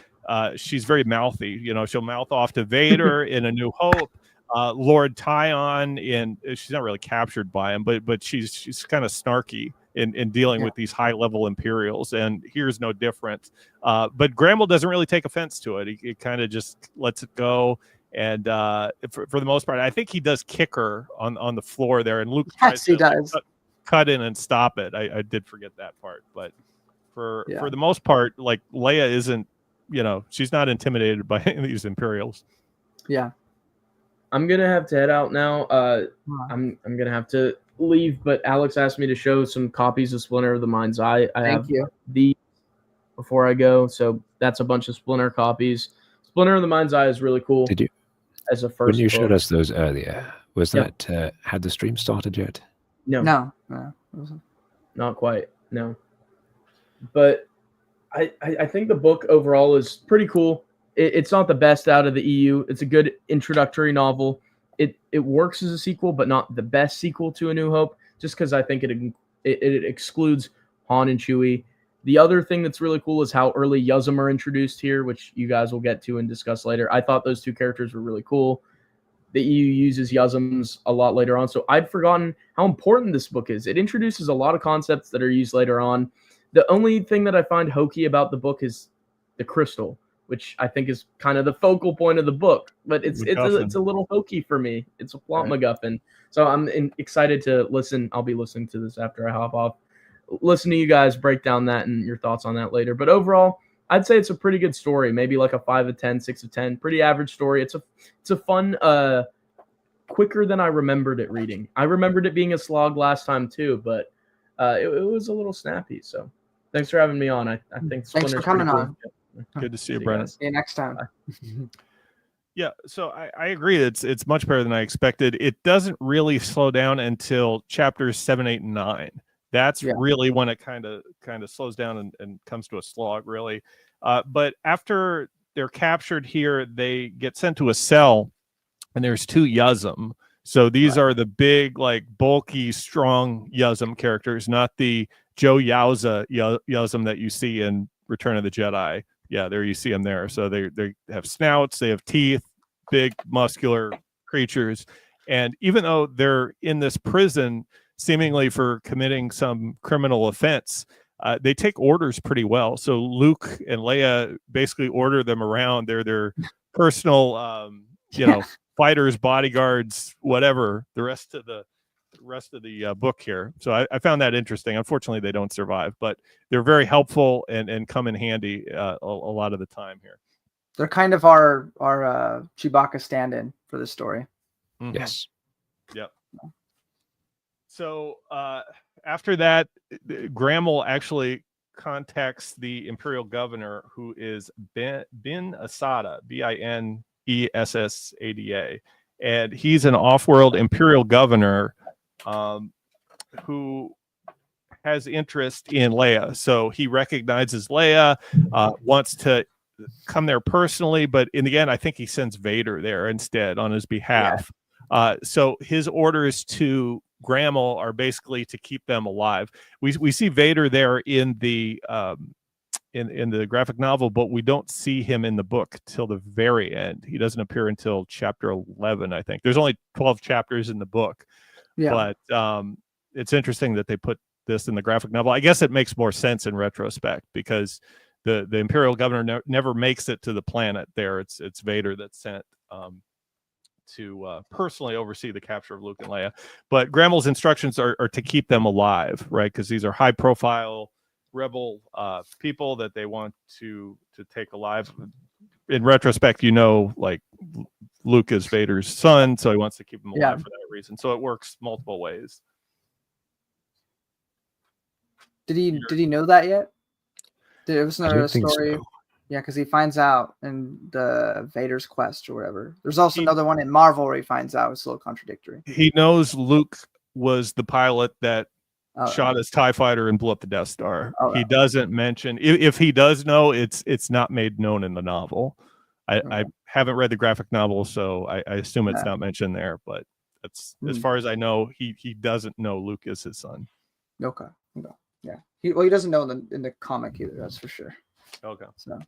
She's very mouthy. You know, she'll mouth off to Vader in A New Hope. Lord Tyon, she's not really captured by him, but she's kind of snarky in dealing with these high-level Imperials, and here's no different. But Grammel doesn't really take offense to it. He kind of just lets it go. And for the most part, I think he does kick her on the floor there, and Luke tries to cut in and stop it. I did forget that part, but for the most part, like, Leia isn't, she's not intimidated by any of these Imperials. Yeah. I'm gonna have to head out now. I'm gonna have to leave, but Alex asked me to show some copies of Splinter of the Mind's Eye. I have these before I go, so that's a bunch of Splinter copies. Splinter of the Mind's Eye is really cool. Did you? As a first, when you showed us those earlier, was that had the stream started yet? No, not quite. No, but I think the book overall is pretty cool. It's not the best out of the EU. It's a good introductory novel. It works as a sequel, but not the best sequel to A New Hope, just because I think it excludes Han and Chewie. The other thing that's really cool is how early Yuzum are introduced here, which you guys will get to and discuss later. I thought those two characters were really cool. the EU uses Yuzums a lot later on. So I'd forgotten how important this book is. It introduces a lot of concepts that are used later on. The only thing that I find hokey about the book is the crystal, which I think is kind of the focal point of the book. But it's a little hokey for me. It's a plot MacGuffin. So I'm excited to listen. I'll be listening to this after I hop off. Listen to you guys break down that and your thoughts on that later. But overall, I'd say it's a pretty good story. Maybe like a 5 of 10, 6 of 10. Pretty average story. It's a fun, quicker than I remembered it reading. I remembered it being a slog last time too, but it was a little snappy. So thanks for having me on. I think thanks for coming on. Good to see you, Brennan. See you next time. Yeah, so I agree. It's much better than I expected. It doesn't really slow down until chapters 7, 8, and 9. That's really when it kind of slows down and comes to a slog, really. But after they're captured here, they get sent to a cell, and there's 2 Yuzum. So these are the big, like, bulky, strong Yuzum characters, not the Joe Yowza Yuzum that you see in Return of the Jedi. Yeah, there you see them there. So they have snouts, they have teeth, big, muscular creatures. And even though they're in this prison, seemingly for committing some criminal offense, they take orders pretty well. So Luke and Leia basically order them around. They're their personal, fighters, bodyguards, whatever. The rest of the book here. So I found that interesting. Unfortunately, they don't survive, but they're very helpful and come in handy a lot of the time here. They're kind of our Chewbacca stand-in for this story. Mm-hmm. Yes. Yep. So after that, Grammel actually contacts the Imperial Governor, who is Bin Assada, Binessada, and he's an off-world Imperial Governor who has interest in Leia. So he recognizes Leia, wants to come there personally, but in the end, I think he sends Vader there instead on his behalf. So his orders to Grammel are basically to keep them alive. We see Vader there in the graphic novel, but we don't see him in the book till the very end. He doesn't appear until chapter 11, I think. There's only 12 chapters in the book. Yeah. But it's interesting that they put this in the graphic novel. I guess it makes more sense in retrospect because the Imperial Governor never makes it to the planet there. It's Vader that's sent to personally oversee the capture of Luke and Leia. But Grammel's instructions are to keep them alive, right? Because these are high-profile rebel people that they want to take alive. In retrospect, like Luke is Vader's son, so he wants to keep him alive for that reason. So it works multiple ways. Did he know that yet? There was another story. So. Yeah, because he finds out in the Vader's Quest or whatever. There's also another one in Marvel where he finds out. It's a little contradictory. He knows Luke was the pilot that shot his TIE fighter and blew up the Death Star. He doesn't mention, if he does know, it's not made known in the novel. I haven't read the graphic novel, so I assume it's not mentioned there, but that's as far as I know, he doesn't know Luke is his son. Okay. Yeah. He doesn't know in the comic either, that's for sure. Okay. So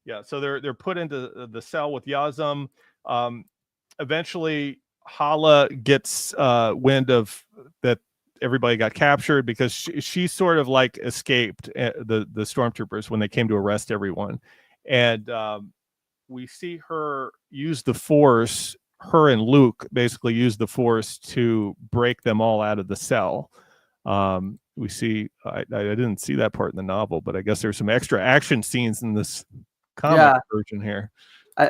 yeah, so they're put into the cell with Yuzum. Eventually Hala gets wind of that everybody got captured because she sort of like escaped the stormtroopers when they came to arrest everyone. And we see her use the Force, her and Luke basically use the Force to break them all out of the cell. We see, I didn't see that part in the novel, but I guess there's some extra action scenes in this comic version here.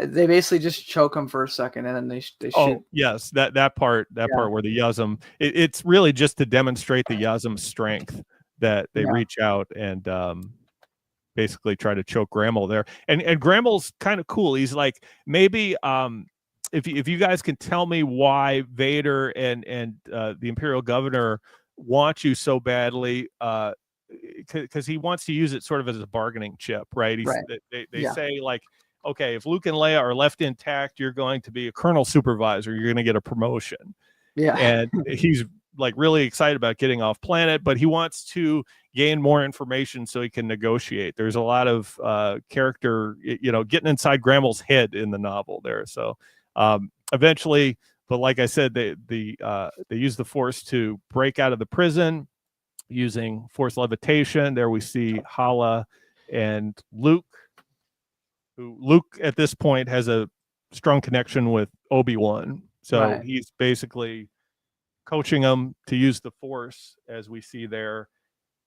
They basically just choke them for a second and then they shoot. Oh yes, that part where the Yuzum, it's really just to demonstrate the Yuzum strength that they reach out and basically try to choke Grammel there. And Grammel's kind of cool. He's like, maybe if you guys can tell me why Vader and the Imperial Governor want you so badly, because he wants to use it sort of as a bargaining chip, right? They say like, okay, if Luke and Leia are left intact, you're going to be a colonel supervisor. You're going to get a promotion. Yeah. And he's like really excited about getting off planet, but he wants to gain more information so he can negotiate. There's a lot of character, getting inside Grammel's head in the novel there. So eventually, but like I said, they use the Force to break out of the prison using Force levitation. There we see Hala and Luke, who Luke at this point has a strong connection with Obi-Wan. So he's basically coaching them to use the Force, as we see there,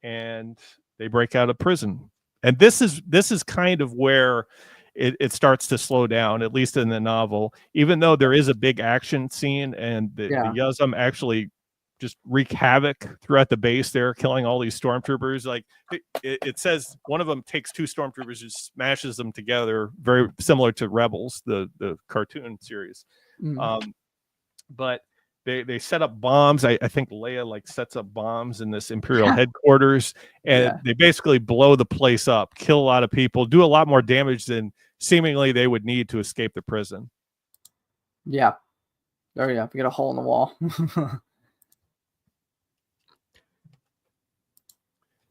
and they break out of prison. And this is kind of where it starts to slow down, at least in the novel, even though there is a big action scene and the Yuzum actually just wreak havoc throughout the base there, killing all these stormtroopers. Like it says one of them takes 2 stormtroopers and smashes them together, very similar to Rebels, the cartoon series. But they set up bombs. I think Leia like sets up bombs in this Imperial headquarters, and they basically blow the place up, kill a lot of people, do a lot more damage than seemingly they would need to escape the prison. Yeah. There you go. We get a hole in the wall.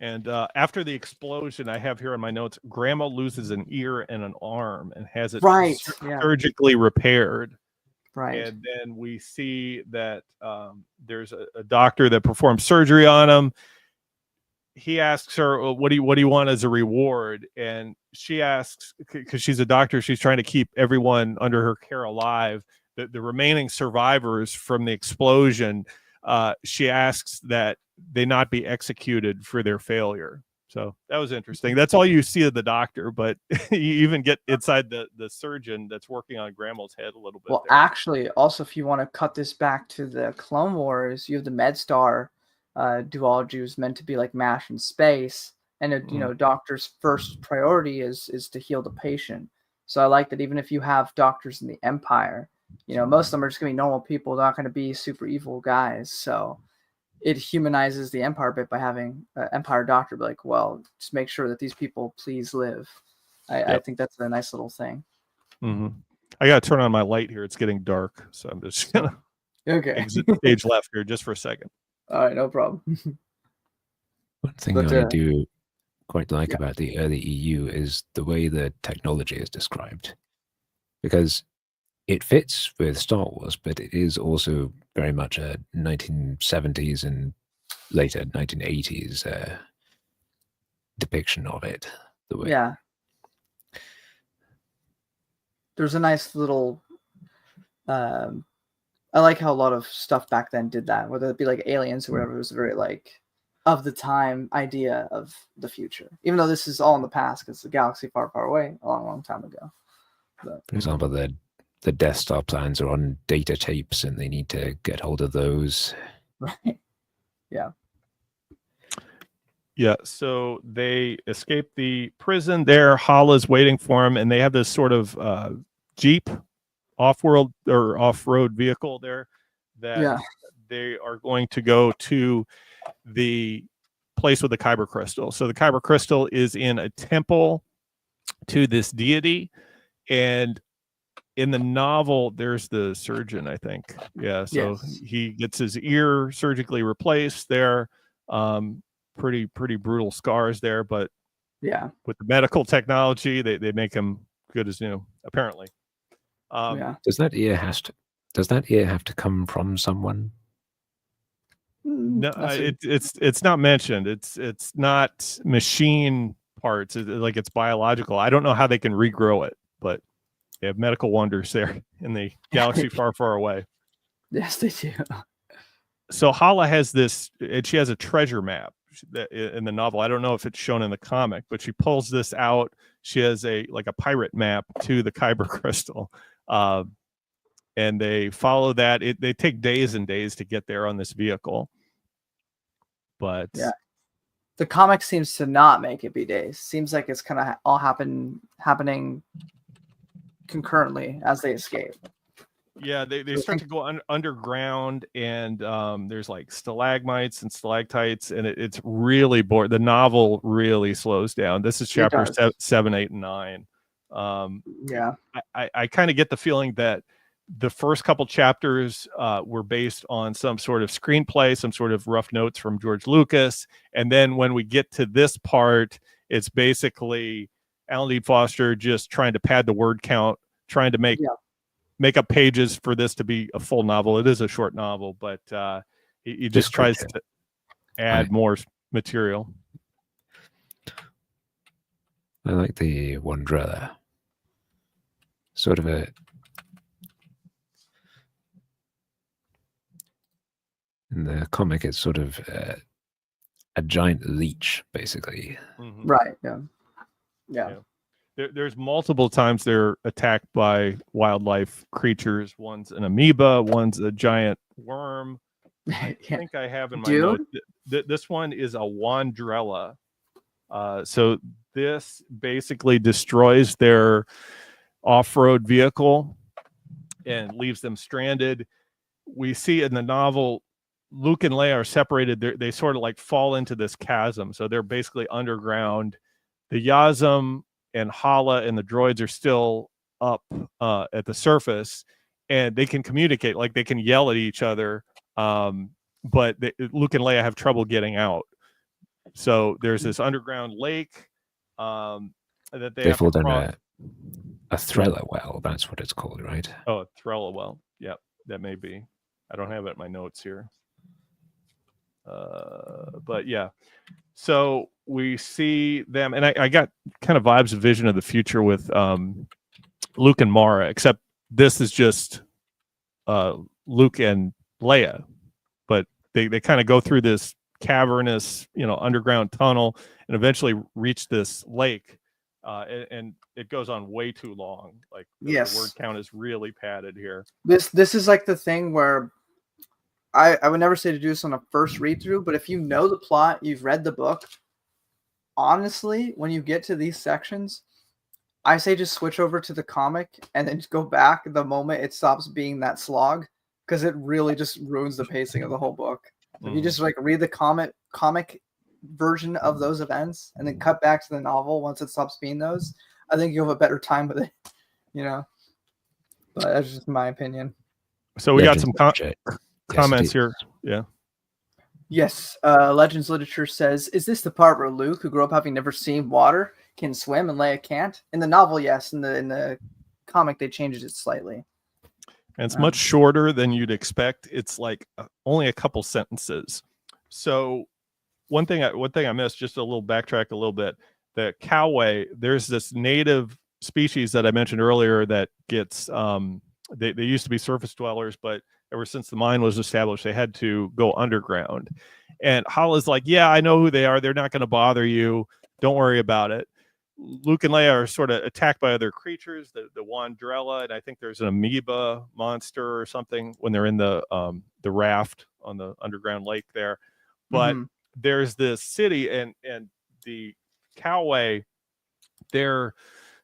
And after the explosion, I have here in my notes, Grandma loses an ear and an arm and has it surgically repaired. Right. And then we see that there's a doctor that performs surgery on him. He asks her, what do you want as a reward? And she asks, because she's a doctor, she's trying to keep everyone under her care alive, the remaining survivors from the explosion, she asks that they not be executed for their failure. So that was interesting. That's all you see of the doctor, but you even get inside the surgeon that's working on Grandma's head a little bit. Well, actually, also, if you want to cut this back to the Clone Wars, you have the MedStar duology, was meant to be like MASH in space, and doctor's first priority is to heal the patient. So I like that even if you have doctors in the Empire, most of them are just gonna be normal people, not gonna be super evil guys. So it humanizes the Empire a bit by having an Empire doctor be like, well, just make sure that these people please live. I think that's a nice little thing. I gotta turn on my light here. It's getting dark, so I'm just gonna exit stage left here just for a second. All right, no problem. One thing I do quite like about the early EU is the way the technology is described, because it fits with Star Wars, but it is also very much a 1970s and later 1980s depiction of it. The way. Yeah. There's a nice little I like how a lot of stuff back then did that, whether it be like aliens or whatever. It was very like of the time idea of the future, even though this is all in the past because the galaxy far, far away, a long, long time ago. But, for example, the Death Star plans are on data tapes, and they need to get hold of those. Right. Yeah. Yeah. So they escape the prison. There, Hala's waiting for him, and they have this sort of Jeep off-world or off-road vehicle there that they are going to go to the place with the Kyber crystal. So the Kyber crystal is in a temple to this deity, and in the novel there's the surgeon, I think. So he gets his ear surgically replaced there. Pretty brutal scars there, but with the medical technology they make him good as new, apparently. Does that ear have to come from someone? No, it's not mentioned. It's not machine parts. It's biological. I don't know how they can regrow it, but they have medical wonders there in the galaxy far, far away. Yes, they do. So Hala has this, and she has a treasure map in the novel. I don't know if it's shown in the comic, but she pulls this out. She has a pirate map to the Kyber crystal. And they follow that. They take days and days to get there on this vehicle. But the comic seems to not make it be days. Seems like it's kind of all happening concurrently as they escape. Yeah, they start to go underground, and there's like stalagmites and stalactites, and it's really boring. The novel really slows down. This is chapter 7, 8, and 9. I kind of get the feeling that the first couple chapters were based on some sort of screenplay, some sort of rough notes from George Lucas, and then when we get to this part, it's basically Alan D. Foster just trying to pad the word count, trying to make make up pages for this to be a full novel. It is a short novel, but he just tries to add more material. I like the Wandrella. Sort of in the comic, it's sort of a giant leech, basically. Mm-hmm. Right. Yeah. There's multiple times they're attacked by wildlife creatures. One's an amoeba, one's a giant worm. I think I have in my notes. This one is a Wandrella. So this basically destroys their off-road vehicle and leaves them stranded. We see in the novel, Luke and Leia are separated. They sort of like fall into this chasm. So they're basically underground. The Yazam and Hala and the droids are still up at the surface, and they can communicate, like they can yell at each other. But Luke and Leia have trouble getting out. So there's this underground lake that they have fall to down a Thrella well. That's what it's called, right? Oh, Thrella well. Yep, that may be. I don't have it in my notes here. But yeah. So we see them, and I got kind of vibes of Vision of the Future with Luke and Mara, except this is just Luke and Leia. But they kind of go through this cavernous, underground tunnel and eventually reach this lake. And it goes on way too long. Like the word count is really padded here. This is like the thing where I would never say to do this on a first read through, but if you know the plot, you've read the book, honestly, when you get to these sections, I say just switch over to the comic and then just go back the moment it stops being that slog, because it really just ruins the pacing of the whole book. If you just like read the comic version of those events and then cut back to the novel once it stops being those, I think you'll have a better time with it, But that's just my opinion. So we got some comments here. Yeah. Yes. Legends Literature says, is this the part where Luke, who grew up having never seen water, can swim and Leia can't? In the novel, yes. In the comic, they changed it slightly. And it's much shorter than you'd expect. It's like only a couple sentences. So one thing I missed, just a little backtrack a little bit. The Coway, there's this native species that I mentioned earlier that gets they used to be surface dwellers, but ever since the mine was established, they had to go underground. And Hala's like, yeah, I know who they are. They're not going to bother you. Don't worry about it. Luke and Leia are sort of attacked by other creatures, the Wandrella, and I think there's an amoeba monster or something when they're in the raft on the underground lake there. But there's this city, and the Coway, they're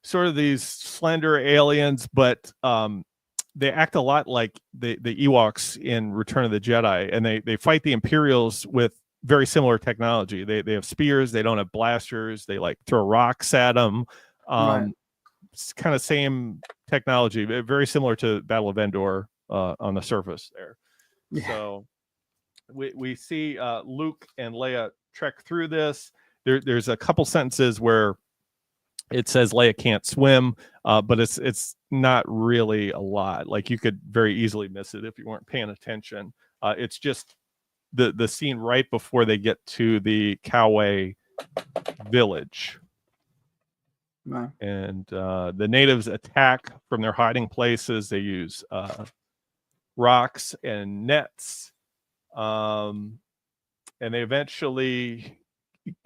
sort of these slender aliens, but they act a lot like the Ewoks in Return of the Jedi, and they fight the Imperials with very similar technology. They have spears. They don't have blasters. They like throw rocks at them. It's kind of same technology, very similar to Battle of Endor on the surface there. Yeah. So we see Luke and Leia trek through this. There's a couple sentences where it says Leia can't swim, but it's not really a lot. Like you could very easily miss it if you weren't paying attention. It's just the scene right before they get to the Coway village. Right. And the natives attack from their hiding places. They use rocks and nets. And they eventually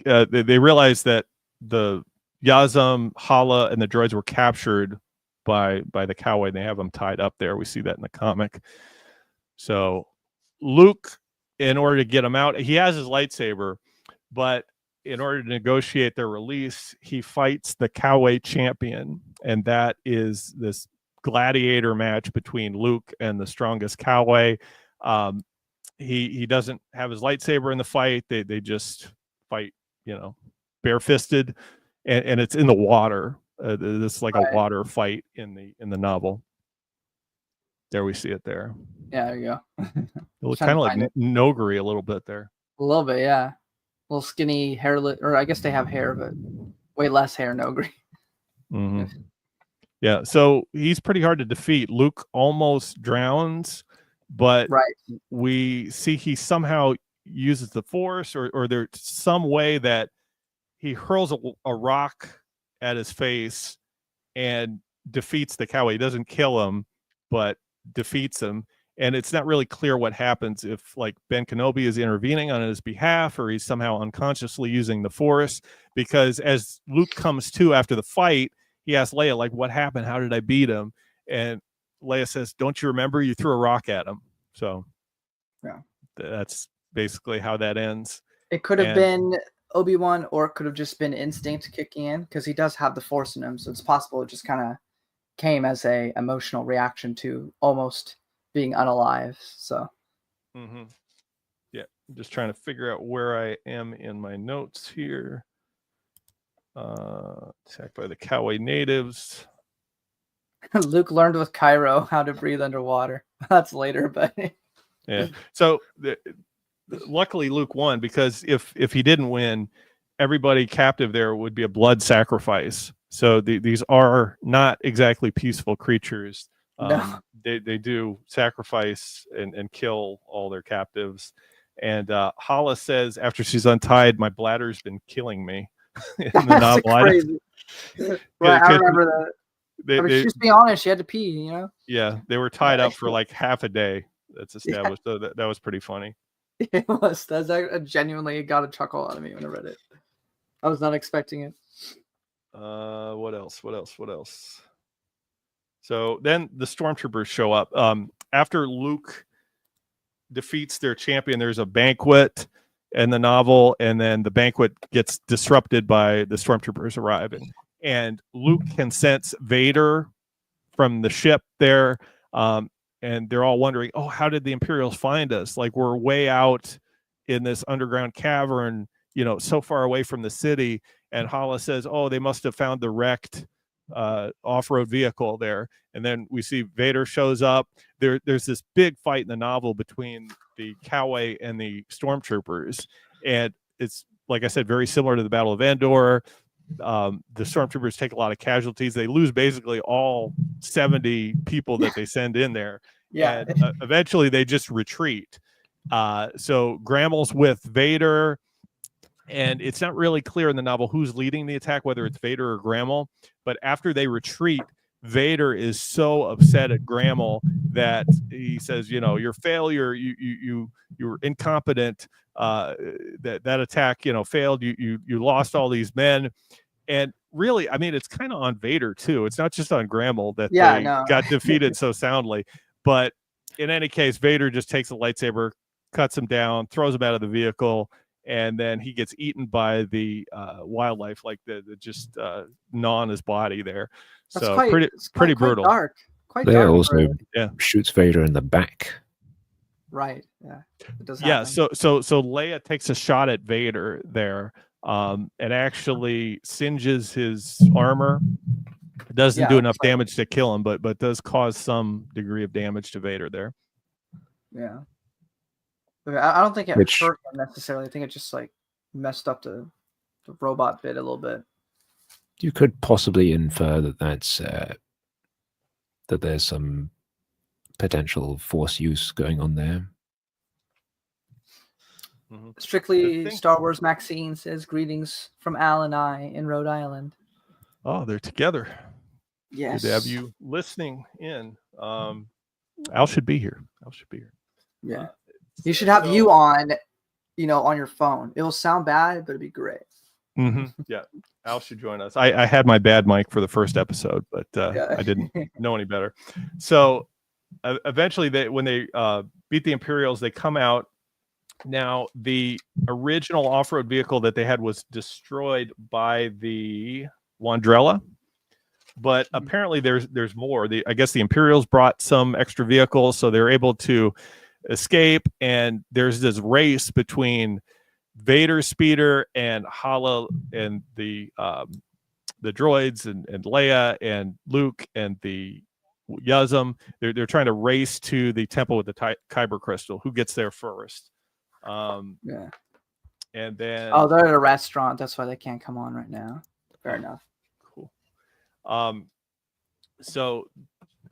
they realize that the Yazam, Hala, and the droids were captured by the Coway. They have them tied up there. We see that in the comic. So Luke, in order to get him out, he has his lightsaber, but in order to negotiate their release, he fights the Coway champion, and that is this gladiator match between Luke and the strongest Coway. He doesn't have his lightsaber in the fight. They just fight, barefisted, and it's in the water. This is like a water fight in the novel. There we see it there. Yeah, there you go. It looks kind of like Nogri a little bit there. A little bit, yeah. A little skinny, hairless, or I guess they have hair, but way less hair, Nogri. Mm-hmm. Yeah, so he's pretty hard to defeat. Luke almost drowns, but Right. we see he somehow uses the Force, or there's some way that he hurls a rock at his face and defeats the cow. He doesn't kill him, but defeats him. And it's not really clear what happens if like Ben Kenobi is intervening on his behalf or he's somehow unconsciously using the Force, because as Luke comes to after the fight, he asks Leia, like, what happened? How did I beat him? And Leia says, don't you remember you threw a rock at him? So yeah, that's basically how that ends. It could have been Obi-Wan, or it could have just been instinct kicking in, because he does have the Force in him. So it's possible it just kind of came as a emotional reaction to almost being unalive. So yeah, I'm just trying to figure out where I am in my notes here. Attacked by the Kauai natives. Luke learned with Cairo how to breathe underwater. That's later, but yeah. So luckily Luke won, because if he didn't win, everybody captive there would be a blood sacrifice. So these are not exactly peaceful creatures. No. They do sacrifice and kill all their captives. And Hala says after she's untied, my bladder's been killing me. In the novel. Crazy. Right, I remember that. She's being honest, she had to pee, you know? Yeah, they were tied up for like half a day. That's established. So that was pretty funny. It was. That genuinely got a chuckle out of me when I read it. I was not expecting it. What else? So then the stormtroopers show up. After Luke defeats their champion, there's a banquet in the novel, and then the banquet gets disrupted by the stormtroopers arriving. And Luke can sense Vader from the ship there. And they're all wondering, oh, how did the Imperials find us? Like, we're way out in this underground cavern, so far away from the city. And Hala says, oh, they must have found the wrecked off-road vehicle there. And then we see Vader shows up. There's this big fight in the novel between the Kauai and the stormtroopers. And it's, like I said, very similar to the Battle of Endor. The stormtroopers take a lot of casualties. They lose basically all 70 people that they send in there. Yeah. And eventually they just retreat. So Grammel's with Vader, and it's not really clear in the novel who's leading the attack, whether it's Vader or Grammel. But after they retreat, Vader is so upset at Grammel that he says, your failure, you were incompetent. That attack, failed. You lost all these men. And really, I mean, it's kind of on Vader too. It's not just on Grammel that they got defeated so soundly. But in any case, Vader just takes a lightsaber, cuts him down, throws him out of the vehicle, and then he gets eaten by the wildlife, like the just gnaw on his body there. That's so pretty brutal. Dark. Quite They dark. Also shoots Vader in the back. Right. Yeah. It does yeah. happen. So Leia takes a shot at Vader there, and actually singes his armor. It doesn't do enough damage to kill him, but does cause some degree of damage to Vader there. Yeah. I don't think it hurt him necessarily. I think it just like messed up the robot bit a little bit. You could possibly infer that that there's some potential Force use going on there. Mm-hmm. Strictly Star Wars Maxine says, greetings from Al and I in Rhode Island. Oh, they're together. Yes. Good to have you listening in. Al should be here. Yeah. You should have you on, on your phone. It'll sound bad, but it'd be great. Mm-hmm. Yeah. Al should join us. I had my bad mic for the first episode, but I didn't know any better. So eventually when they beat the Imperials, they come out. Now, the original off-road vehicle that they had was destroyed by the Wandrella, but apparently there's more. I guess the Imperials brought some extra vehicles, so they're able to escape, and there's this race between Vader's speeder and Hala and the droids and Leia and Luke and the Yuzum. They're trying to race to the temple with the Kyber crystal. Who gets there first? And then they're at a restaurant. That's why they can't come on right now. Fair enough. Cool. So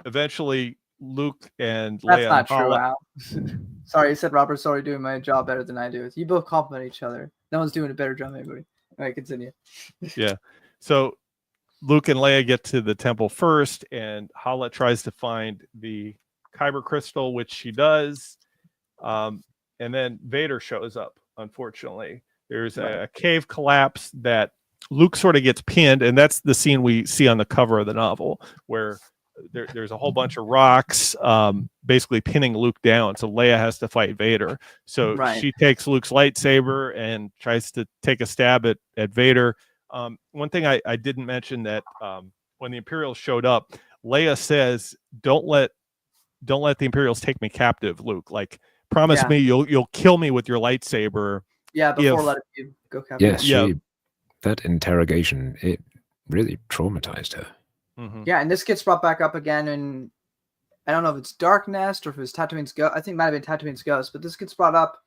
eventually Luke and That's Leia not and true, Hala, Al. Sorry, you said Robert Sorry doing my job better than I do. You both compliment each other. No one's doing a better job than anybody. All right, continue. yeah. So Luke and Leia get to the temple first, and Hala tries to find the kyber crystal, which she does. And then Vader shows up, unfortunately. There's a cave collapse that Luke sort of gets pinned, and that's the scene we see on the cover of the novel, where there's a whole bunch of rocks basically pinning Luke down. So Leia has to fight Vader. So she takes Luke's lightsaber and tries to take a stab at Vader. One thing I didn't mention that when the Imperials showed up, Leia says, don't let the Imperials take me captive, Luke. Like, promise me you'll kill me with your lightsaber. Yeah, before letting you go captive. Yes, that interrogation, it really traumatized her. Mm-hmm. Yeah, and this gets brought back up again, and I don't know if it's Dark Nest or if it was Tatooine's Ghost. I think it might have been Tatooine's Ghost, but this gets brought up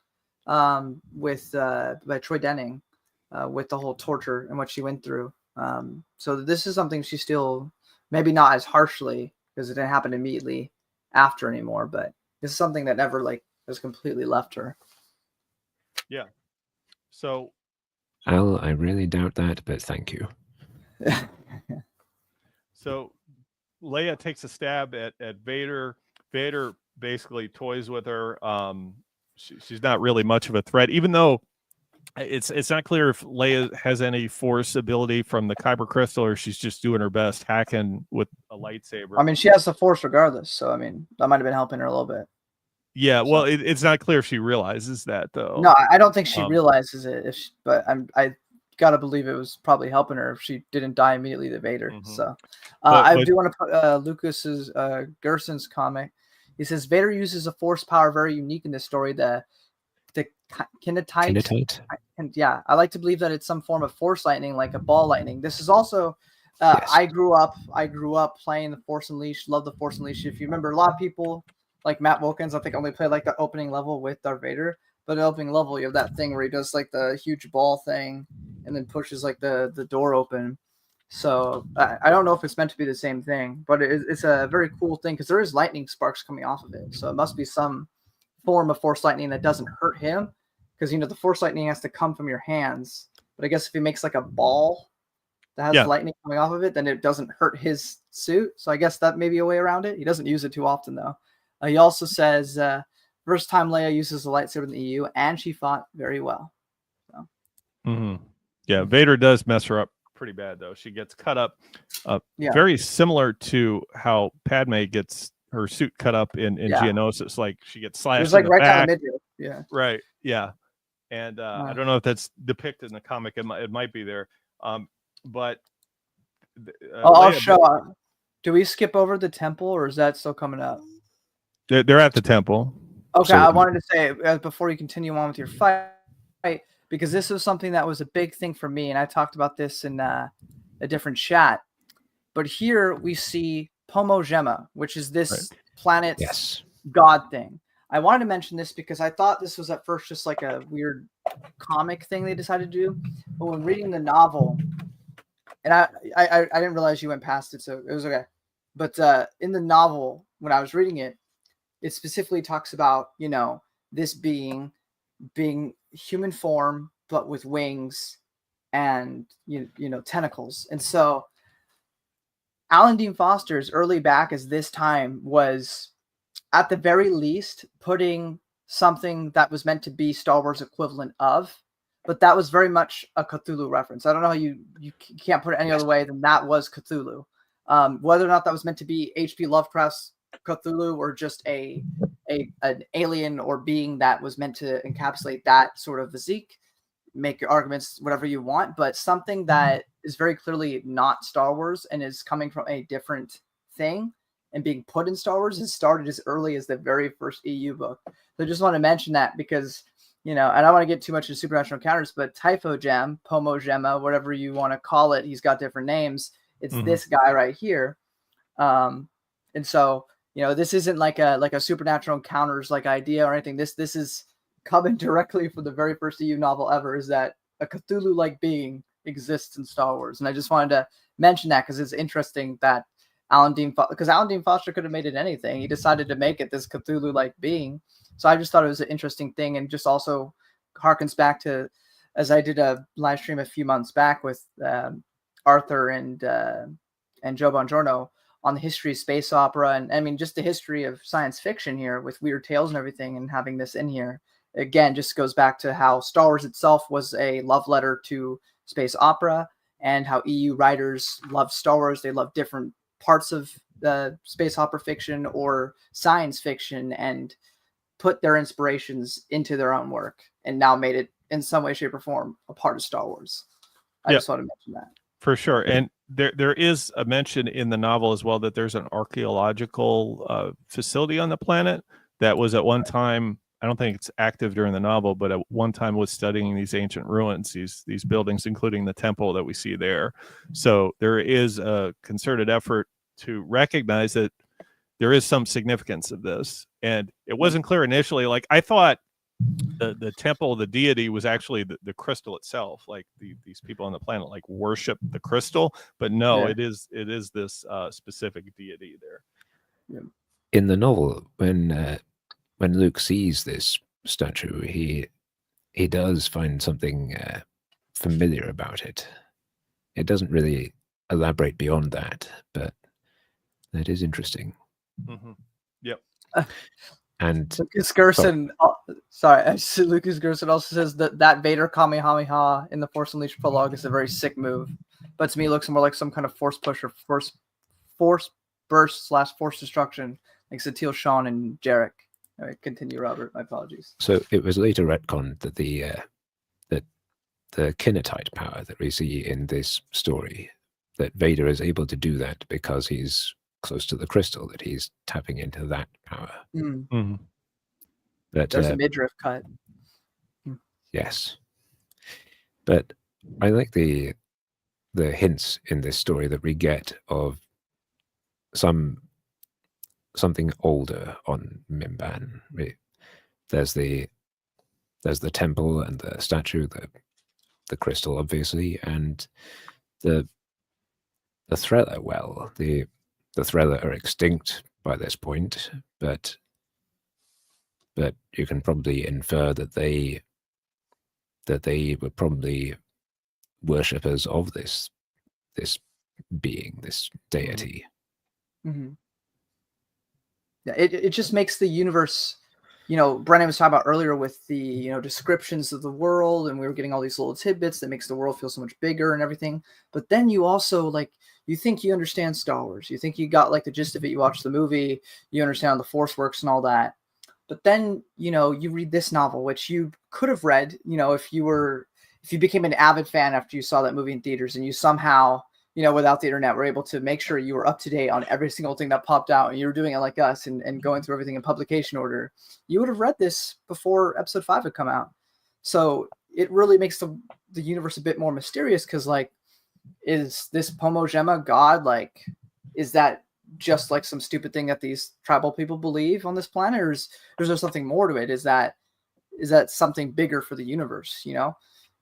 by Troy Denning with the whole torture and what she went through. So this is something she still, maybe not as harshly because it didn't happen immediately after anymore, but this is something that never has completely left her. Yeah. So Al, I really doubt that, but thank you. So Leia takes a stab at Vader. Vader basically toys with her. She's not really much of a threat, even though it's not clear if Leia has any force ability from the kyber crystal, or she's just doing her best hacking with a lightsaber. I mean, she has the force regardless, so I mean, that might have been helping her a little bit. Yeah, well, it's not clear if she realizes that, though. No, I don't think she realizes it. But I gotta believe it was probably helping her if she didn't die immediately to Vader. Mm-hmm. So I do want to put Lucas's Gerson's comic. He says Vader uses a force power very unique in this story. The kinetite. And yeah, I like to believe that it's some form of force lightning, like a ball lightning. This is also yes. I grew up playing the Force Unleashed. Love the Force Unleashed. If you remember, a lot of people like Matt Wilkins, I think, only played like the opening level with Darth Vader. But the opening level, you have that thing where he does like the huge ball thing and then pushes like the door open. So I don't know if it's meant to be the same thing, but it's a very cool thing because there is lightning sparks coming off of it. So it must be some form of force lightning that doesn't hurt him, because the force lightning has to come from your hands. But I guess if he makes like a ball that has lightning coming off of it, then it doesn't hurt his suit. So I guess that may be a way around it. He doesn't use it too often though. He also says first time Leia uses a lightsaber in the EU, and she fought very well. So. Mm-hmm. Yeah, Vader does mess her up pretty bad though. She gets cut up, very similar to how Padme gets her suit cut up in Geonosis. Like she gets slashed. It was like right back. down the middle. Yeah. Right. Yeah. And I don't know if that's depicted in the comic. It might be there. But I'll show. Do we skip over the temple, or is that still coming up? They're at the temple. Okay, I wanted to say before you continue on with your fight, because this was something that was a big thing for me, and I talked about this in a different chat. But here we see Pomo Gemma, which is this planet's god thing. I wanted to mention this because I thought this was at first just like a weird comic thing they decided to do. But when reading the novel, and I didn't realize you went past it, so it was okay. But in the novel, when I was reading it, it specifically talks about, this being human form, but with wings and, tentacles. And so Alan Dean Foster's early back as this time was at the very least putting something that was meant to be Star Wars equivalent of, but that was very much a Cthulhu reference. I don't know how you can't put it any other way than that was Cthulhu. Whether or not that was meant to be H.P. Lovecraft's Cthulhu or just an alien or being that was meant to encapsulate that sort of physique, make your arguments whatever you want, but something that is very clearly not Star Wars and is coming from a different thing and being put in Star Wars has started as early as the very first EU book. So I just want to mention that because, I don't want to get too much into supernatural encounters, but Typho Gem, Pomo Gemma, whatever you want to call it, he's got different names. It's this guy right here. And so, this isn't like a supernatural encounters like idea or anything. This is coming directly from the very first EU novel ever, is that a Cthulhu-like being exists in Star Wars. And I just wanted to mention that because it's interesting that because Alan Dean Foster could have made it anything. He decided to make it this Cthulhu-like being. So I just thought it was an interesting thing, and just also harkens back to, as I did a live stream a few months back with Arthur and Joe Bongiorno on the history of space opera, and I mean just the history of science fiction here with weird tales and everything, and having this in here again just goes back to how Star Wars itself was a love letter to space opera, and how EU writers love Star Wars. They love different parts of space opera fiction or science fiction, and put their inspirations into their own work, and now made it in some way, shape, or form a part of Star Wars. I just want to mention that. For sure. And there is a mention in the novel as well that there's an archaeological facility on the planet that was at one time, I don't think it's active during the novel, but at one time was studying these ancient ruins, these buildings, including the temple that we see there. So there is a concerted effort to recognize that there is some significance of this. And it wasn't clear initially. Like, I thought the temple, the deity, was actually the crystal itself. Like these people on the planet like worship the crystal, but no, it is this specific deity there. Yeah. In the novel, when Luke sees this statue, he does find something familiar about it. It doesn't really elaborate beyond that, but that is interesting. Mm-hmm. Yep. And Lucas Gerson, Lucas Gerson also says that Vader Kamehameha in the Force Unleashed prologue is a very sick move, but to me it looks more like some kind of force push or force burst / force destruction, like Satil Shawn and Jarek. All right, continue, Robert. My apologies. So it was later retconned that the kinetite power that we see in this story, that Vader is able to do that because he's close to the crystal, that he's tapping into that power. Mm-hmm. But there's a midriff cut. Yes, but I like the hints in this story that we get of something older on Mimban. There's the temple and the statue, the crystal, obviously, and the Thrella well. The Thrella are extinct by this point, but you can probably infer that they were probably worshippers of this being, this deity. Mm-hmm. Yeah, it just makes the universe, Brennan was talking about earlier with the, descriptions of the world, and we were getting all these little tidbits that makes the world feel so much bigger and everything. But then you also, you think you understand Star Wars. You think you got, the gist of it. You watch the movie, you understand how the Force works and all that. But then, you read this novel, which you could have read, if you became an avid fan after you saw that movie in theaters, and you somehow, without the internet, were able to make sure you were up to date on every single thing that popped out, and you were doing it like us and going through everything in publication order, you would have read this before episode 5 had come out. So it really makes the universe a bit more mysterious, because is this Pomo Gemma God? Is that just some stupid thing that these tribal people believe on this planet, or is there something more to it? Is that something bigger for the universe,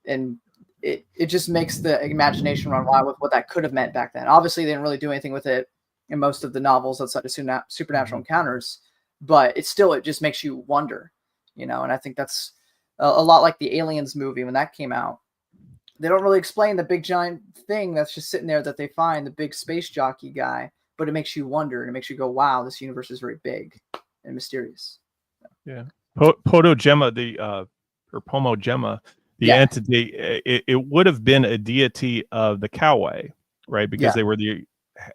and it just makes the imagination run wild with what that could have meant back then. Obviously, they didn't really do anything with it in most of the novels outside of supernatural encounters, but it just makes you wonder, and I think that's a lot like the Aliens movie when that came out. They don't really explain the big giant thing that's just sitting there that they find, the big space jockey guy, but it makes you wonder, and it makes you go, wow, this universe is very big and mysterious. Yeah. Pomo Gemma, the entity, it would have been a deity of the Kauai, right? Because they were the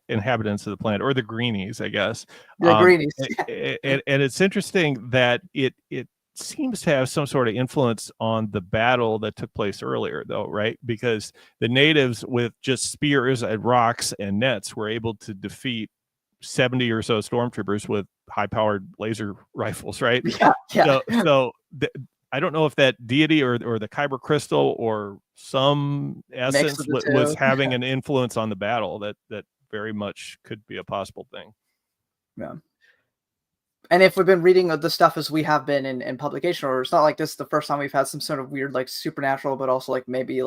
inhabitants of the planet, or the Greenies, I guess. The Greenies. And it's interesting that it seems to have some sort of influence on the battle that took place earlier, though, right? Because the natives, with just spears and rocks and nets, were able to defeat 70 or so stormtroopers with high-powered laser rifles, right? Yeah. So I don't know if that deity or the Kyber crystal or some essence was having an influence on the battle. That very much could be a possible thing. Yeah. And if we've been reading the stuff as we have been in publication order, it's not like this is the first time we've had some sort of weird supernatural, but also maybe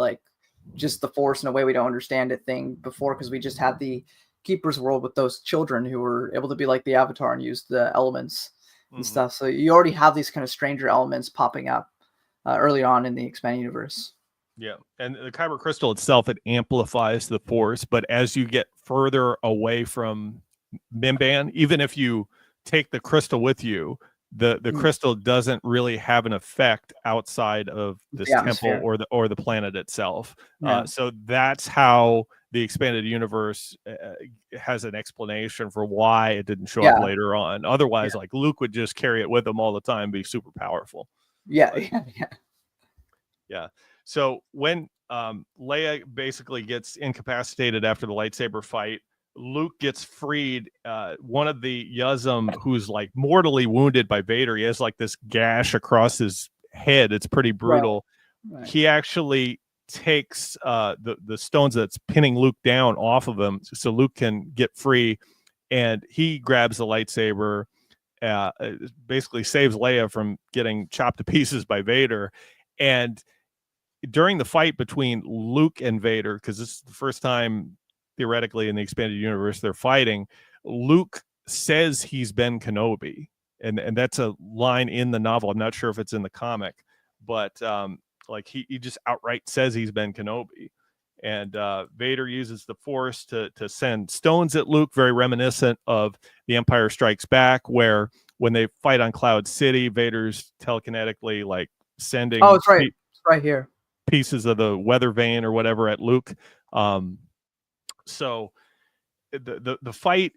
just the Force in a way we don't understand it thing before, because we just had the Keeper's world with those children who were able to be like the Avatar and use the elements and stuff. So you already have these kind of stranger elements popping up early on in the expanded universe. Yeah, and the Kyber crystal itself, it amplifies the force, but as you get further away from Mimban, even if you take the crystal with you, the crystal doesn't really have an effect outside of this temple or the planet itself. So that's how the expanded universe has an explanation for why it didn't show up later on. Otherwise, like Luke would just carry it with him all the time, be super powerful. Yeah. So when Leia basically gets incapacitated after the lightsaber fight, Luke gets freed. One of the Yuzum, who's like mortally wounded by Vader, he has like this gash across his head. It's pretty brutal. Right. He actually takes the stones that's pinning Luke down off of him so Luke can get free, and he grabs the lightsaber, basically saves Leia from getting chopped to pieces by Vader. And during the fight between Luke and Vader, because this is the first time theoretically in the expanded universe they're fighting, Luke says he's Ben Kenobi, and that's a line in the novel. I'm not sure if it's in the comic, but like he just outright says he's Ben Kenobi. And Vader uses the Force to send stones at Luke, very reminiscent of The Empire Strikes Back, where when they fight on Cloud City, Vader's telekinetically like sending it's right here pieces of the weather vane or whatever at Luke. So the fight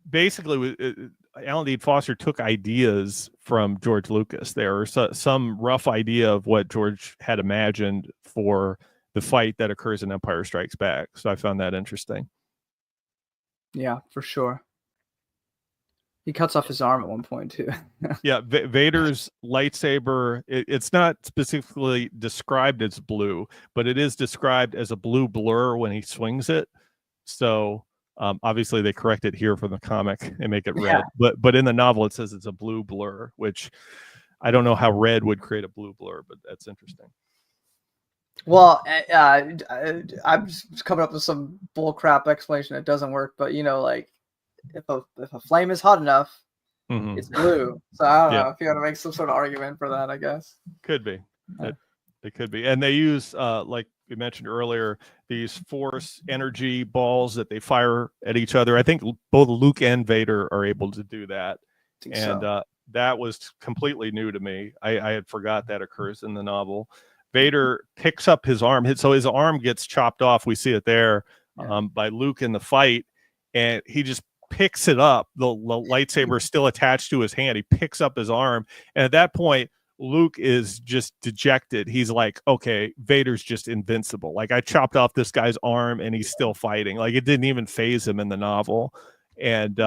basically, Alan Dean Foster took ideas from George Lucas. There were some rough idea of what George had imagined for the fight that occurs in Empire Strikes Back. So I found that interesting. Yeah, for sure. He cuts off his arm at one point too. Yeah, Vader's lightsaber, it's not specifically described as blue, but it is described as a blue blur when he swings it. So obviously they correct it here from the comic and make it red. But in the novel it says it's a blue blur, which I don't know how red would create a blue blur, but that's interesting. Well, I'm just coming up with some bullcrap explanation that doesn't work, but like if a flame is hot enough, it's blue. So I don't know if you got to make some sort of argument for that, I guess. Could be. It could be. And they use, like we mentioned earlier, these Force energy balls that they fire at each other. I think both Luke and Vader are able to do that. And that was completely new to me. I had forgot that occurs in the novel. Vader picks up his arm. So his arm gets chopped off. We see it there by Luke in the fight. And he just picks it up. The lightsaber is still attached to his hand. He picks up his arm. And at that point, Luke is just dejected. He's like, okay, Vader's just invincible. Like, I chopped off this guy's arm and he's still fighting. Like, it didn't even faze him in the novel. And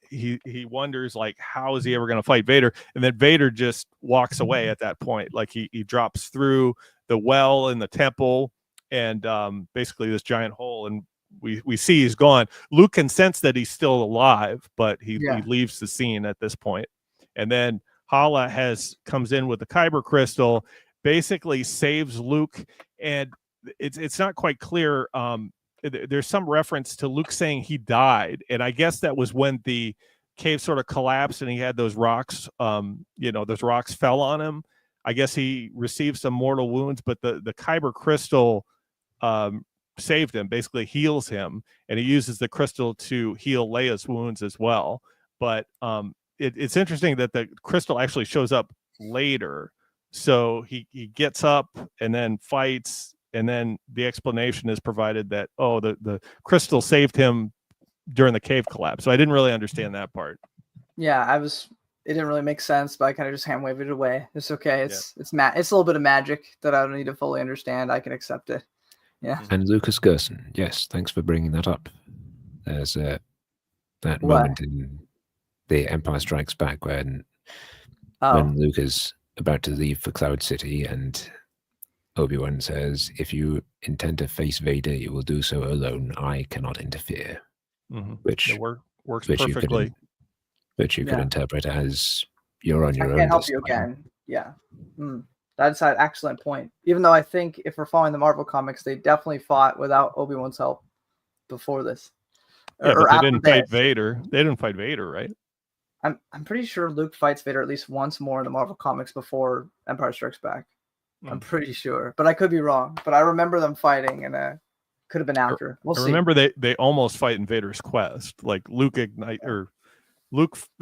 he wonders, like, how is he ever going to fight Vader? And then Vader just walks away at that point. Like, he drops through the well in the temple and basically this giant hole, and we see he's gone. Luke can sense that he's still alive, but he leaves the scene at this point. And then Hala comes in with the Kyber crystal, basically saves Luke, and it's not quite clear. There's some reference to Luke saying he died, and I guess that was when the cave sort of collapsed and he had those rocks. Those rocks fell on him. I guess he received some mortal wounds, but the Kyber crystal saved him, basically heals him, and he uses the crystal to heal Leia's wounds as well. But it's interesting that the crystal actually shows up later. So he gets up and then fights, and then the explanation is provided that, the crystal saved him during the cave collapse. So I didn't really understand that part. Yeah, it didn't really make sense, but I kind of just hand waved it away. It's okay. It's a little bit of magic that I don't need to fully understand. I can accept it. Yeah. And Lucas Gerson, yes, thanks for bringing that up. There's that moment in The Empire Strikes Back when Luke is about to leave for Cloud City, and Obi-Wan says, "If you intend to face Vader, you will do so alone. I cannot interfere." Which works perfectly. Which you could interpret as you're on your own. I can't help you again. Yeah. That's an excellent point. Even though I think if we're following the Marvel comics, they definitely fought without Obi-Wan's help. before this. Yeah, but they after didn't fight Vader. They didn't fight Vader, right? I'm pretty sure Luke fights Vader at least once more in the Marvel comics before Empire Strikes Back. I'm pretty sure, but I could be wrong. But I remember them fighting, and could have been after. We'll see. I remember they almost fight in Vader's quest. Like Luke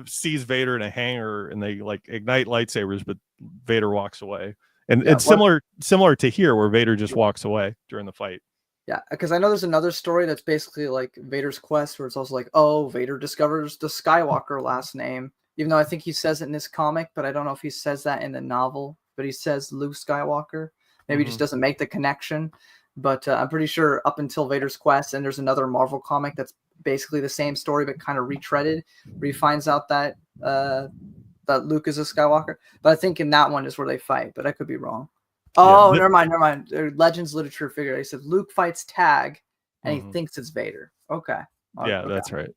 sees Vader in a hangar, and they like ignite lightsabers, but Vader walks away. And it's similar to here, where Vader just walks away during the fight. Yeah, because I know there's another story that's basically like Vader's quest, where it's also like, oh, Vader discovers the Skywalker last name, even though I think he says it in this comic, but I don't know if he says that in the novel. But he says Luke Skywalker. Maybe he just doesn't make the connection. But I'm pretty sure up until Vader's quest, and there's another Marvel comic that's basically the same story but kind of retreaded, where he finds out that that Luke is a Skywalker. But I think in that one is where they fight, but I could be wrong. Oh, never mind. Legends literature figure. He said Luke fights Tag, and he thinks it's Vader. Okay. Yeah, okay. That's right.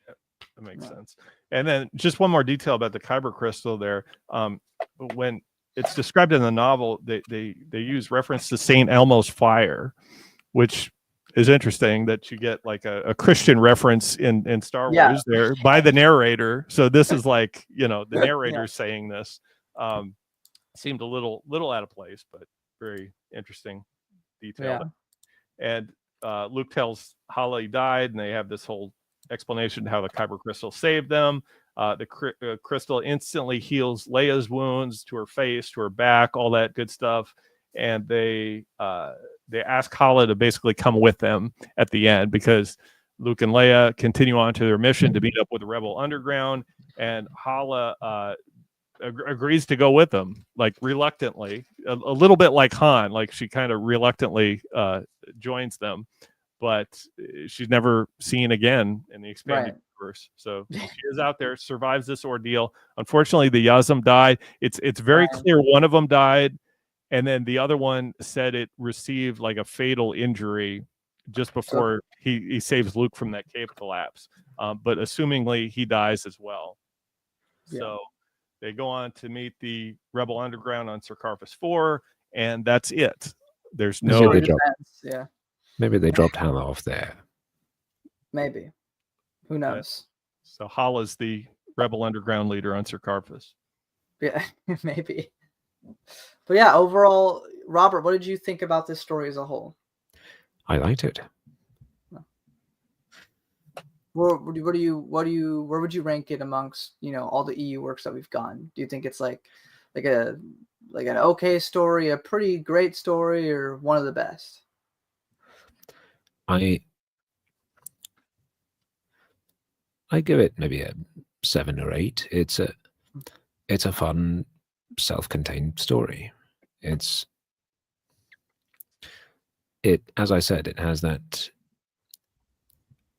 Yeah, that makes sense. And then just one more detail about the Kyber crystal there. When it's described in the novel, they use reference to St. Elmo's fire, which is interesting that you get like a Christian reference in Star Wars there by the narrator. So this is like, the narrator saying this. Seemed a little out of place, but very interesting detail. Yeah. And Luke tells Hala he died, and they have this whole explanation how the Kyber crystal saved them. The crystal instantly heals Leia's wounds to her face, to her back, all that good stuff. And they ask Hala to basically come with them at the end, because Luke and Leia continue on to their mission to meet up with the Rebel Underground, and Hala agrees to go with them, like reluctantly, a little bit like Han, like she kind of reluctantly joins them, but she's never seen again in the expanded universe. So she is out there, survives this ordeal. Unfortunately, the Yazam died. It's very clear one of them died, and then the other one said it received like a fatal injury just before he saves Luke from that cave collapse. But assumingly he dies as well. So they go on to meet the Rebel Underground on Sarkarphus 4, and that's it. There's no defense. Maybe they dropped Hala off there. Maybe. Who knows? So Hala's the Rebel Underground leader on Sarkarphus. Yeah, maybe. But yeah, overall, Robert, what did you think about this story as a whole? I liked it. Where would you rank it amongst all the EU works that we've gotten? Do you think it's like an okay story, a pretty great story, or one of the best? I give it maybe a 7 or 8. It's a fun, self-contained story. As I said, it has that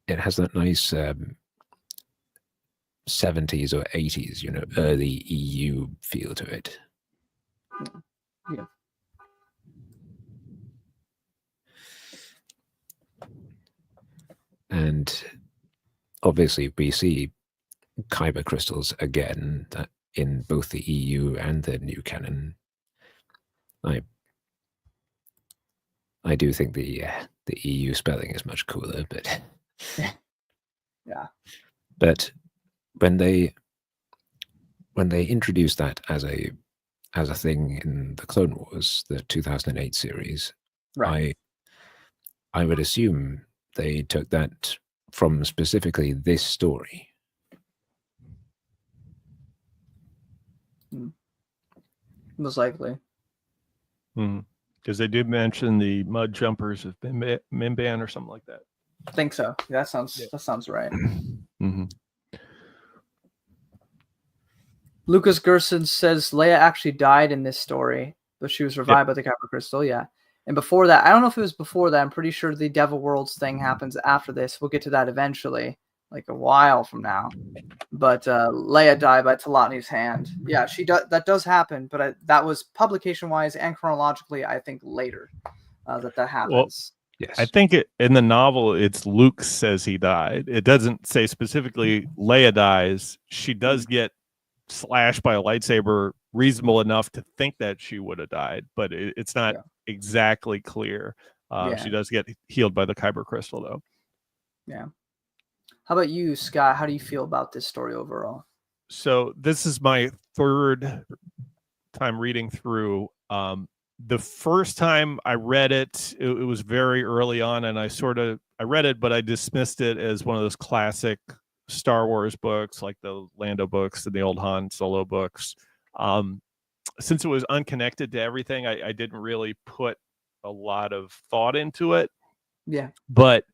nice 70s or 80s, early EU feel to it. Yeah. And obviously we see Kyber crystals again in both the EU and the new canon. I do think the EU spelling is much cooler, but yeah. But when they introduced that as a thing in the Clone Wars, the 2008 series, I would assume they took that from specifically this story. Most likely. Because they did mention the mud jumpers of Mimban or something like that. I think so. That sounds right. Lucas Gerson says Leia actually died in this story, but she was revived by the Kyber crystal. Yeah. And before that, I don't know if it was before that. I'm pretty sure the Devil Worlds thing happens after this. We'll get to that eventually, like a while from now. But Leia died by Talatni's hand. Yeah, that does happen, but that was publication-wise and chronologically, I think, later that happens. Well, yes. I think in the novel, it's Luke says he died. It doesn't say specifically Leia dies. She does get slashed by a lightsaber reasonable enough to think that she would have died, but it's not exactly clear. She does get healed by the Kyber crystal, though. Yeah. How about you, Scott? How do you feel about this story overall? So this is my third time reading through. The first time I read it, it was very early on, and I read it, but I dismissed it as one of those classic Star Wars books, like the Lando books and the old Han Solo books. Since it was unconnected to everything, I didn't really put a lot of thought into it. Yeah. But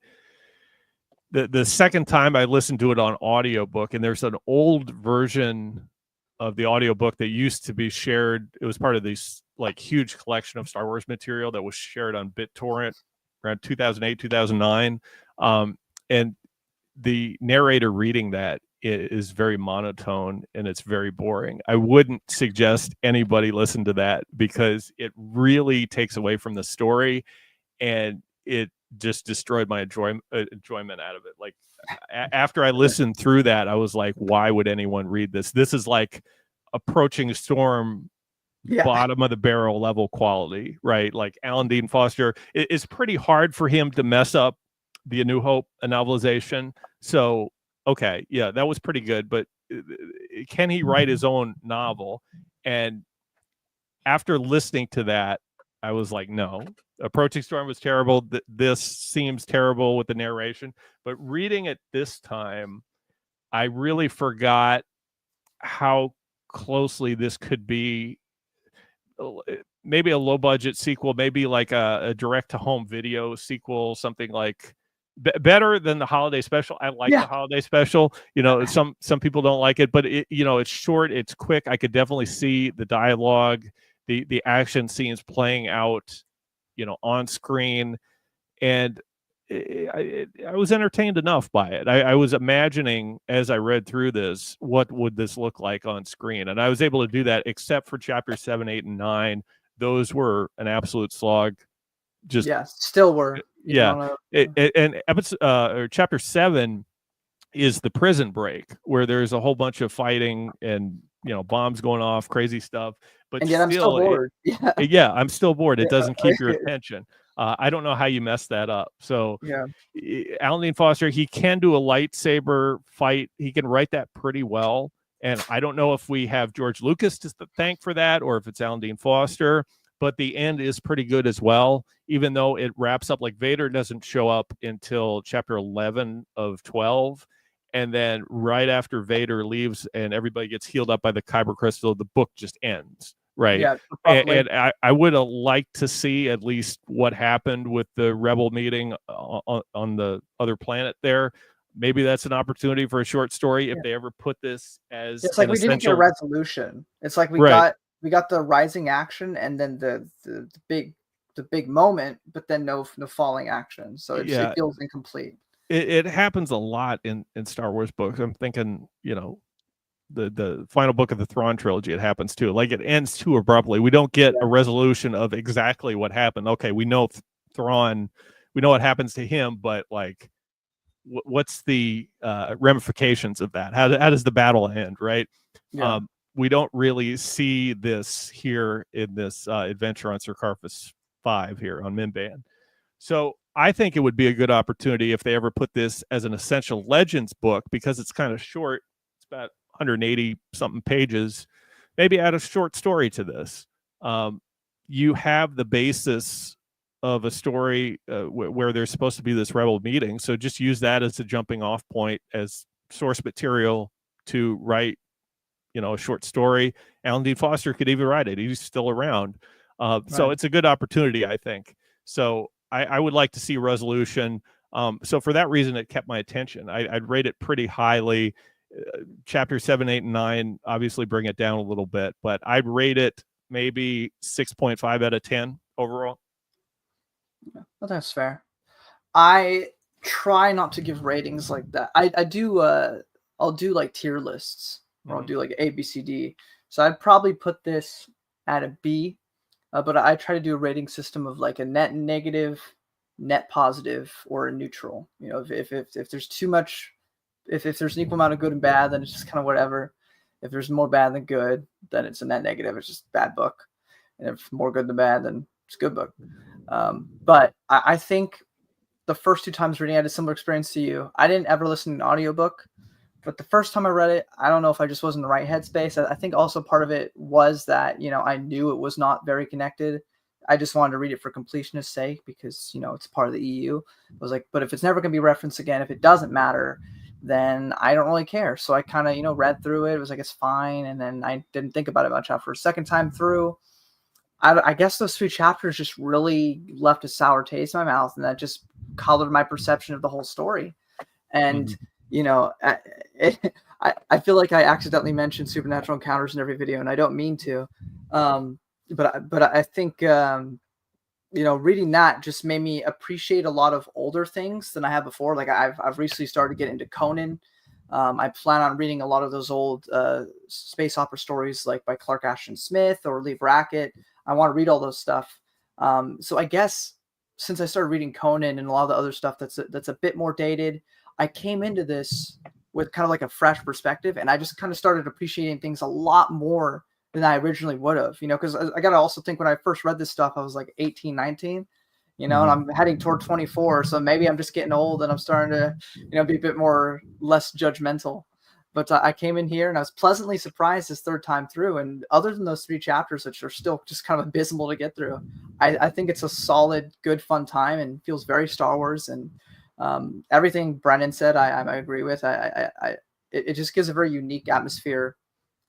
the second time I listened to it on audiobook, and there's an old version of the audiobook that used to be shared. It was part of this like huge collection of Star Wars material that was shared on BitTorrent around 2008, 2009. And the narrator reading that is very monotone and it's very boring. I wouldn't suggest anybody listen to that because it really takes away from the story, and it just destroyed my enjoyment out of it. Like after I listened through that, I was like, why would anyone read this? This is like Approaching Storm, bottom of the barrel level quality, right? Like Alan Dean Foster, it's pretty hard for him to mess up the A New Hope, a novelization. So, okay, yeah, that was pretty good, but can he write his own novel? And after listening to that, I was like, no. Approaching Storm was terrible. This seems terrible with the narration. But reading it this time, I really forgot how closely this could be maybe a low budget sequel, maybe like a direct to home video sequel, something like better than the holiday special. I like the holiday special. You know, some people don't like it, but it's short, it's quick. I could definitely see the dialogue, the action scenes playing out, on screen, and I was entertained enough by it. I was imagining as I read through this, what would this look like on screen? And I was able to do that, except for chapters 7, 8, and 9. Those were an absolute slog. Just still were. And episode or chapter 7 is the prison break, where there's a whole bunch of fighting and bombs going off, crazy stuff. But and yet I'm still bored. I'm still bored. It doesn't keep your attention. I don't know how you mess that up. So Alan Dean Foster, he can do a lightsaber fight. He can write that pretty well. And I don't know if we have George Lucas to thank for that or if it's Alan Dean Foster, but the end is pretty good as well, even though it wraps up like Vader doesn't show up until chapter 11 of 12. And then right after Vader leaves and everybody gets healed up by the Kyber crystal, the book just ends. Right. Yeah, and I would have liked to see at least what happened with the Rebel meeting on the other planet there. Maybe that's an opportunity for a short story if they ever put this as it's like we didn't get a resolution. It's like we got the rising action and then the big moment, but then no falling action. So it feels incomplete. It happens a lot in Star Wars books. I'm thinking, the final book of the Thrawn trilogy, it happens too. Like it ends too abruptly. We don't get a resolution of exactly what happened. Okay, we know Thrawn, we know what happens to him, but like, what's the ramifications of that? How does the battle end? Right? Yeah. We don't really see this here in this adventure on Sarkarphus 5 here on Mimban. So I think it would be a good opportunity if they ever put this as an Essential Legends book, because it's kind of short. It's about 180 something pages. Maybe add a short story to this. You have the basis of a story where there's supposed to be this rebel meeting. So just use that as a jumping off point, as source material to write, a short story. Alan Dean Foster could even write it. He's still around. So it's a good opportunity, I think. So I would like to see resolution. So for that reason, it kept my attention. I'd rate it pretty highly. Chapter 7, 8, and 9 obviously bring it down a little bit, but I'd rate it maybe 6.5 out of 10 overall. Well, that's fair. I try not to give ratings like that. I do I'll do like tier lists, or I'll do like A, B, C, D. So I'd probably put this at a B, but I try to do a rating system of like a net negative, net positive, or a neutral. If there's too much, if there's an equal amount of good and bad, then it's just kind of whatever. If there's more bad than good, then it's a net negative. It's just bad book. And if more good than bad, then it's a good book. But I think the first 2 times reading, I had a similar experience to you. I didn't ever listen to an audiobook, but the first time I read it, I don't know if I just was in the right headspace. I think also part of it was that, I knew it was not very connected. I just wanted to read it for completionist sake because, it's part of the EU. I was like, but if it's never going to be referenced again, if it doesn't matter, then I don't really care. So I kind of, read through it. It was like, it's fine. And then I didn't think about it much after a second time through. I guess those 3 chapters just really left a sour taste in my mouth, and that just colored my perception of the whole story. And, I feel like I accidentally mentioned supernatural encounters in every video, and I don't mean to. But I think, reading that just made me appreciate a lot of older things than I had before. Like I've recently started getting into Conan. I plan on reading a lot of those old space opera stories, like by Clark Ashton Smith or Lee Brackett. I want to read all those stuff. So I guess since I started reading Conan and a lot of the other stuff that's a bit more dated, I came into this with kind of like a fresh perspective, and I just kind of started appreciating things a lot more than I originally would have, because I got to also think when I first read this stuff, I was like 18, 19, and I'm heading toward 24. So maybe I'm just getting old and I'm starting to, be a bit more less judgmental. But I came in here and I was pleasantly surprised this third time through. And other than those 3 chapters, which are still just kind of abysmal to get through, I think it's a solid, good, fun time and feels very Star Wars. And everything Brennan said, I agree with. It just gives a very unique atmosphere,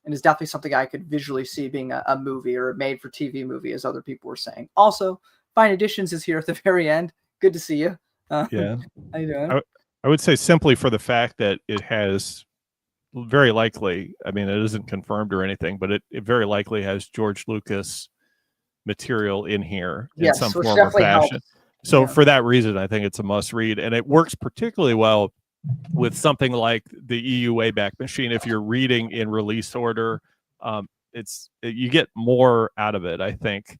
and is definitely something I could visually see being a movie or a made-for-TV movie, as other people were saying. Also, Fine Editions is here at the very end. Good to see you. Yeah. How you doing? I would say simply for the fact that it has very likely, I mean, it isn't confirmed or anything, but it very likely has George Lucas material in here in some form or fashion. Helps. So for that reason, I think it's a must read, and it works particularly well with something like the EU WayBack Machine. If you're reading in release order, you get more out of it, I think.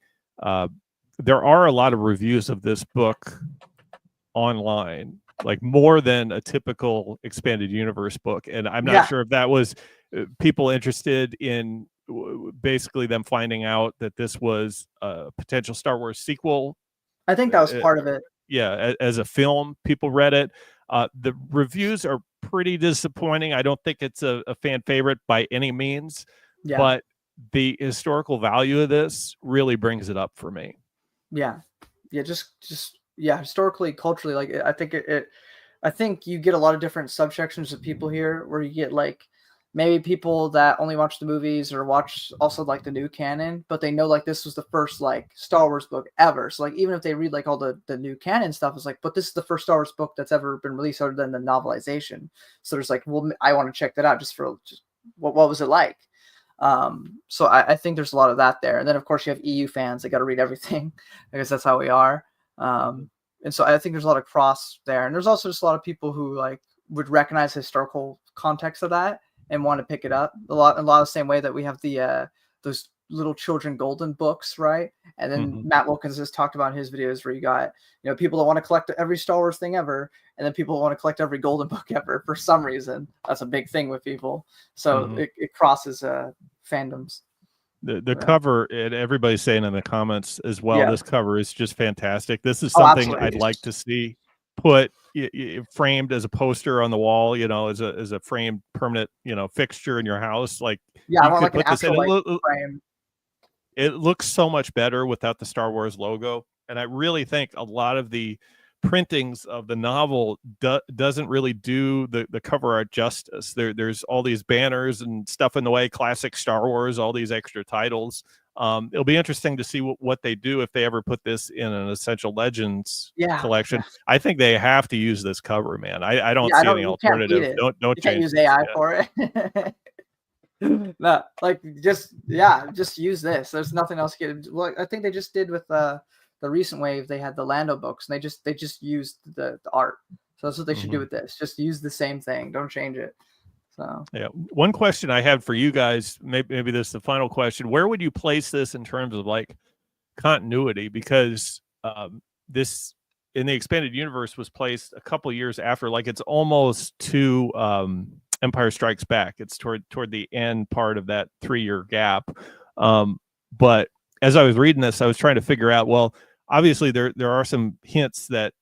There are a lot of reviews of this book online, like more than a typical expanded universe book. And I'm not sure if that was people interested in basically them finding out that this was a potential Star Wars sequel. I think that was part of it. Yeah, as a film, people read it. The reviews are pretty disappointing. I don't think it's a fan favorite by any means, but the historical value of this really brings it up for me. Historically, culturally, like I think you get a lot of different subsections of people here, where you get like maybe people that only watch the movies or watch also like the new canon, but they know like this was the first like Star Wars book ever. So like even if they read like all the new canon stuff, it's like, but this is the first Star Wars book that's ever been released other than the novelization. So there's like, well, I want to check that out just what was it like? So I think there's a lot of that there. And then of course you have EU fans that got to read everything. I guess that's how we are. And so I think there's a lot of cross there. And there's also just a lot of people who like would recognize the historical context of that and want to pick it up a lot of the same way that we have the those little children golden books, right? And then Matt Wilkins has talked about in his videos where you got people that want to collect every Star Wars thing ever, and then people that want to collect every golden book ever. For some reason, that's a big thing with people. So it crosses fandoms. The cover, and everybody's saying in the comments as well, this cover is just fantastic. This is something I'd like to see put framed as a poster on the wall, as a framed permanent, fixture in your house. Like, I want like an actual frame. It looks so much better without the Star Wars logo. And I really think a lot of the printings of the novel doesn't really do the cover art justice. There's all these banners and stuff in the way, classic Star Wars, all these extra titles. It'll be interesting to see what they do if they ever put this in an Essential Legends collection. I think they have to use this cover, man. I don't see any alternative. Don't you can't use AI for it. No, like just use this. There's nothing else. Well, I think they just did with the recent wave. They had the Lando books, and they just used the art. So that's what they should do with this. Just use the same thing. Don't change it. So one question I have for you guys, maybe this is the final question. Where would you place this in terms of like continuity? Because this in the expanded universe was placed a couple years after, like it's almost to Empire Strikes Back. It's toward the end part of that 3-year gap. But as I was reading this, I was trying to figure out, well, obviously there are some hints that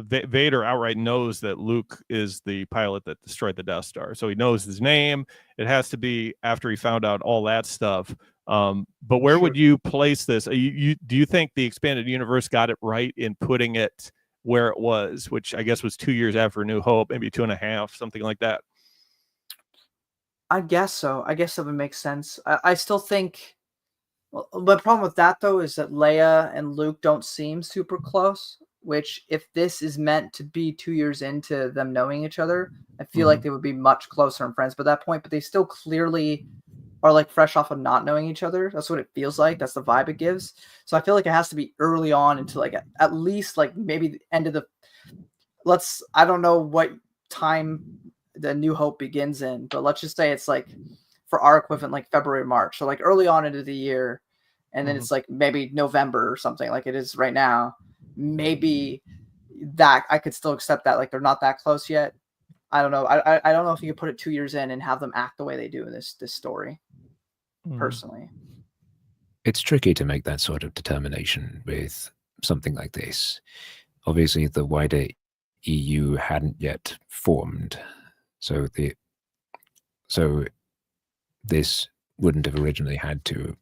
Vader outright knows that Luke is the pilot that destroyed the Death Star, so he knows his name. It has to be after he found out all that stuff. But where would you place this? Do you think the expanded universe got it right in putting it where it was, which I guess was 2 years after New Hope, maybe 2.5, something like that? I guess so. I guess that would make sense. I still think. Well, the problem with that though is that Leia and Luke don't seem super close. Which, if this is meant to be 2 years into them knowing each other, I feel like they would be much closer and friends by that point. But they still clearly are like fresh off of not knowing each other. That's what it feels like. That's the vibe it gives. So I feel like it has to be early on into like at least like maybe the end of the. I don't know what time the New Hope begins in, but let's just say it's like for our equivalent like February, March. So like early on into the year, and then it's like maybe November or something like it is right now. Maybe that I could still accept that, like they're not that close yet. I don't know. I don't know if you could put it 2 years in and have them act the way they do in this story. Personally, it's tricky to make that sort of determination with something like this. Obviously, the wider EU hadn't yet formed, so this wouldn't have originally had to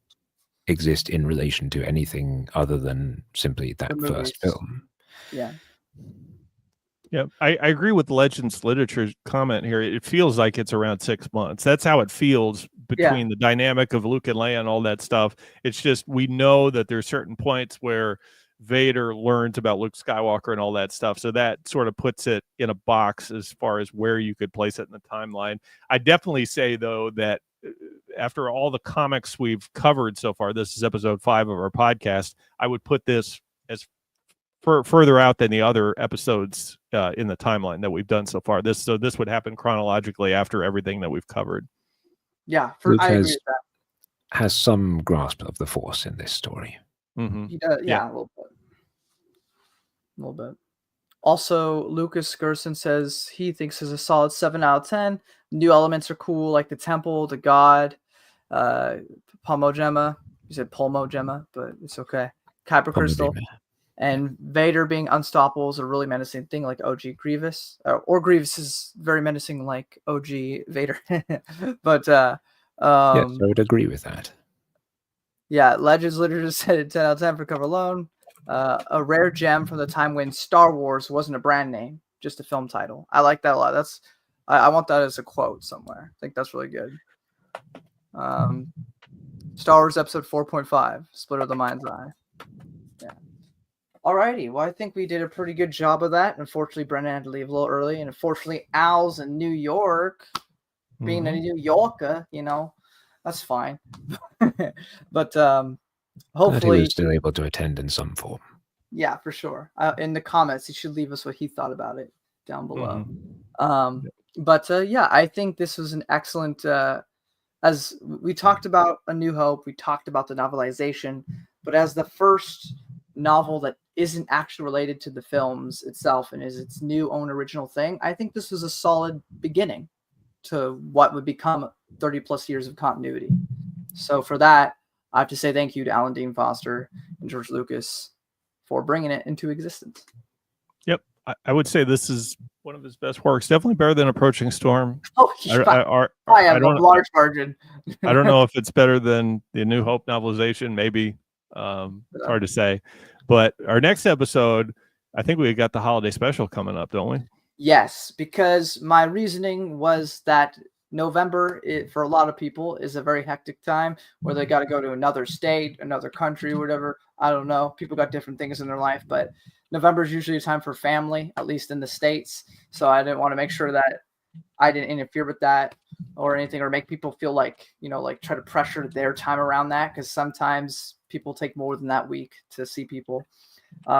exist in relation to anything other than simply that first film. Yeah. Yeah, I agree with Legends Literature's comment here. It feels like it's around 6 months. That's how it feels between the dynamic of Luke and Leia and all that stuff. It's just we know that there's certain points where Vader learns about Luke Skywalker and all that stuff. So that sort of puts it in a box as far as where you could place it in the timeline. I definitely say, though, that after all the comics we've covered so far, this is episode 5 of our podcast, I would put this as further out than the other episodes in the timeline that we've done so far. This would happen chronologically after everything that we've covered. Yeah, Luke I agree with that. Has some grasp of the Force in this story. He does, yeah, a little bit. Also, Lucas Gerson says he thinks it's a solid 7 out of 10. New elements are cool, like the temple, the god, Pomogema. You said Pulmogema, but it's okay. Kyber crystal. And Vader being unstoppable is a really menacing thing, like OG Grievous. Or Grievous is very menacing, like OG Vader. But yes, I would agree with that. Yeah, Legends Literature said 10 out of 10 for cover alone. A rare gem from the time when Star Wars wasn't a brand name, just a film title. I like that a lot. I want that as a quote somewhere. I think that's really good. Star Wars Episode 4.5, Splinter of the Mind's Eye. Yeah. Alrighty, well, I think we did a pretty good job of that. Unfortunately, Brennan had to leave a little early, and unfortunately, Al's in New York. Being a New Yorker, that's fine. But hopefully he was still able to attend in some form. Yeah, for sure. In the comments, he should leave us what he thought about it down below. But I think this was an excellent. As we talked about A New Hope, we talked about the novelization, but as the first novel that isn't actually related to the films itself and is its new own original thing, I think this was a solid beginning to what would become 30 plus years of continuity. So for that, I have to say thank you to Alan Dean Foster and George Lucas for bringing it into existence. Yep. I would say this is one of his best works. Definitely better than Approaching Storm. Oh, I have a large margin. I don't know if it's better than the New Hope novelization. Maybe. It's hard to say. But our next episode, I think we got the holiday special coming up, don't we? Yes, because my reasoning was that November, for a lot of people, is a very hectic time where they got to go to another state, another country, whatever. I don't know. People got different things in their life, but November is usually a time for family, at least in the States. So I didn't want to make sure that I didn't interfere with that or anything, or make people feel like, like try to pressure their time around that. Because sometimes people take more than that week to see people,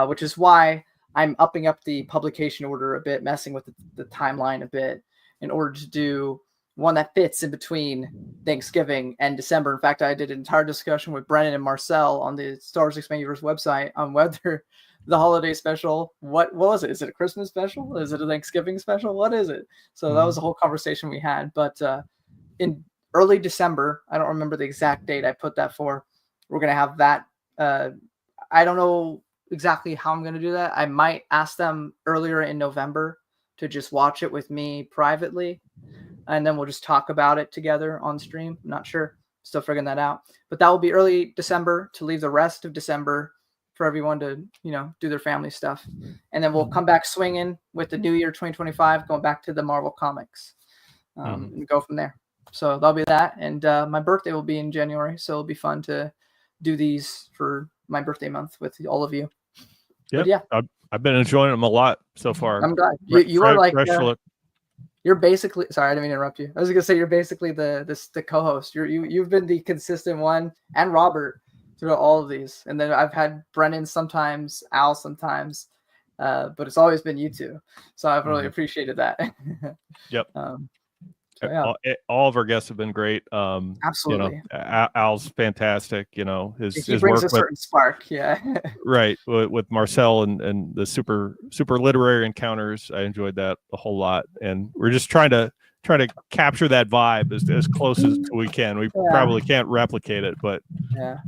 which is why I'm upping up the publication order a bit, messing with the timeline a bit in order to do one that fits in between Thanksgiving and December. In fact, I did an entire discussion with Brennan and Marcel on the Star Wars Expanded Universe website on whether the holiday special, what was it? Is it a Christmas special? Is it a Thanksgiving special? What is it? So that was the whole conversation we had. But in early December, I don't remember the exact date I put that for, we're going to have that. I don't know exactly how I'm going to do that. I might ask them earlier in November to just watch it with me privately, and then we'll just talk about it together on stream. I'm not sure. Still figuring that out. But that will be early December to leave the rest of December for everyone to, do their family stuff. And then we'll come back swinging with the new year 2025, going back to the Marvel comics and go from there. So that'll be that. And my birthday will be in January. So it'll be fun to do these for my birthday month with all of you. Yep. But yeah, I've been enjoying them a lot so far. I'm glad. You are like you're basically, sorry, I didn't mean to interrupt you. I was gonna say you're basically the co-host. You've been the consistent one, and Robert throughout all of these. And then I've had Brennan sometimes, Al sometimes, but it's always been you two. So I've really appreciated that. Yep. So, yeah. All of our guests have been great. Absolutely. Al's fantastic. His brings work a certain spark. Yeah. Right. With Marcel and the super literary encounters, I enjoyed that a whole lot. And we're just trying to capture that vibe as close as we can. We probably can't replicate it, but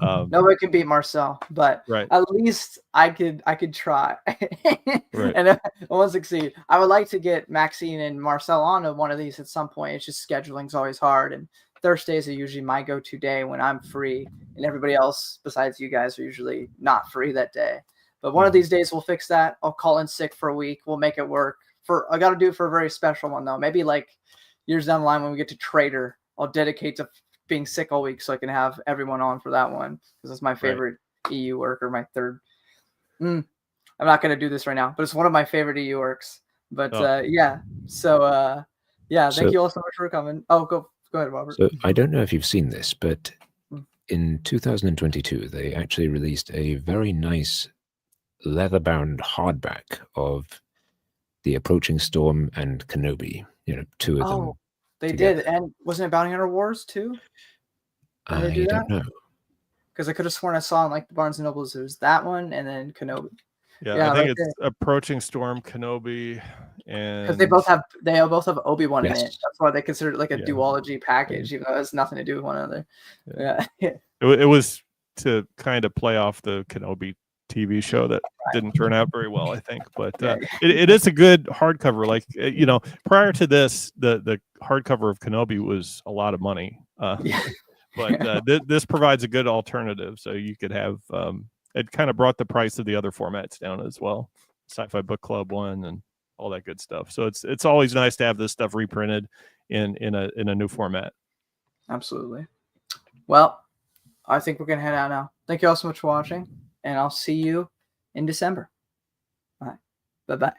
nobody can beat Marcel, but at least I could try. Right. And I won't succeed. I would like to get Maxine and Marcel on one of these at some point. It's just scheduling's always hard, and Thursdays are usually my go-to day when I'm free, and everybody else besides you guys are usually not free that day. But one of these days we'll fix that. I'll call in sick for a week. We'll make it work. I got to do it for a very special one though. Maybe like years down the line when we get to Trader, I'll dedicate to being sick all week so I can have everyone on for that one, because it's my favorite EU work, or my third. I'm not going to do this right now, but it's one of my favorite EU works. But yeah. So thank you all so much for coming. Oh, go ahead, Robert. So I don't know if you've seen this, but in 2022, they actually released a very nice leather-bound hardback of The Approaching Storm and Kenobi. Two of them. They together. did. And wasn't it Bounty Hunter Wars too? I don't know. Because I could have sworn I saw in like the Barnes and Nobles, it was that one and then Kenobi. Yeah, I think it's Approaching Storm, Kenobi, and because they both have Obi-Wan in it. That's why they consider it like a duology package, even though it has nothing to do with one another. Yeah. It was to kind of play off the Kenobi TV show that didn't turn out very well, I think, but it is a good hardcover. Like prior to this, the hardcover of Kenobi was a lot of money, but this provides a good alternative. So you could have it kind of brought the price of the other formats down as well, Sci-Fi Book Club one and all that good stuff. So it's always nice to have this stuff reprinted in a new format. Absolutely. Well, I think we're gonna head out now. Thank you all so much for watching. And I'll see you in December. All right. Bye-bye.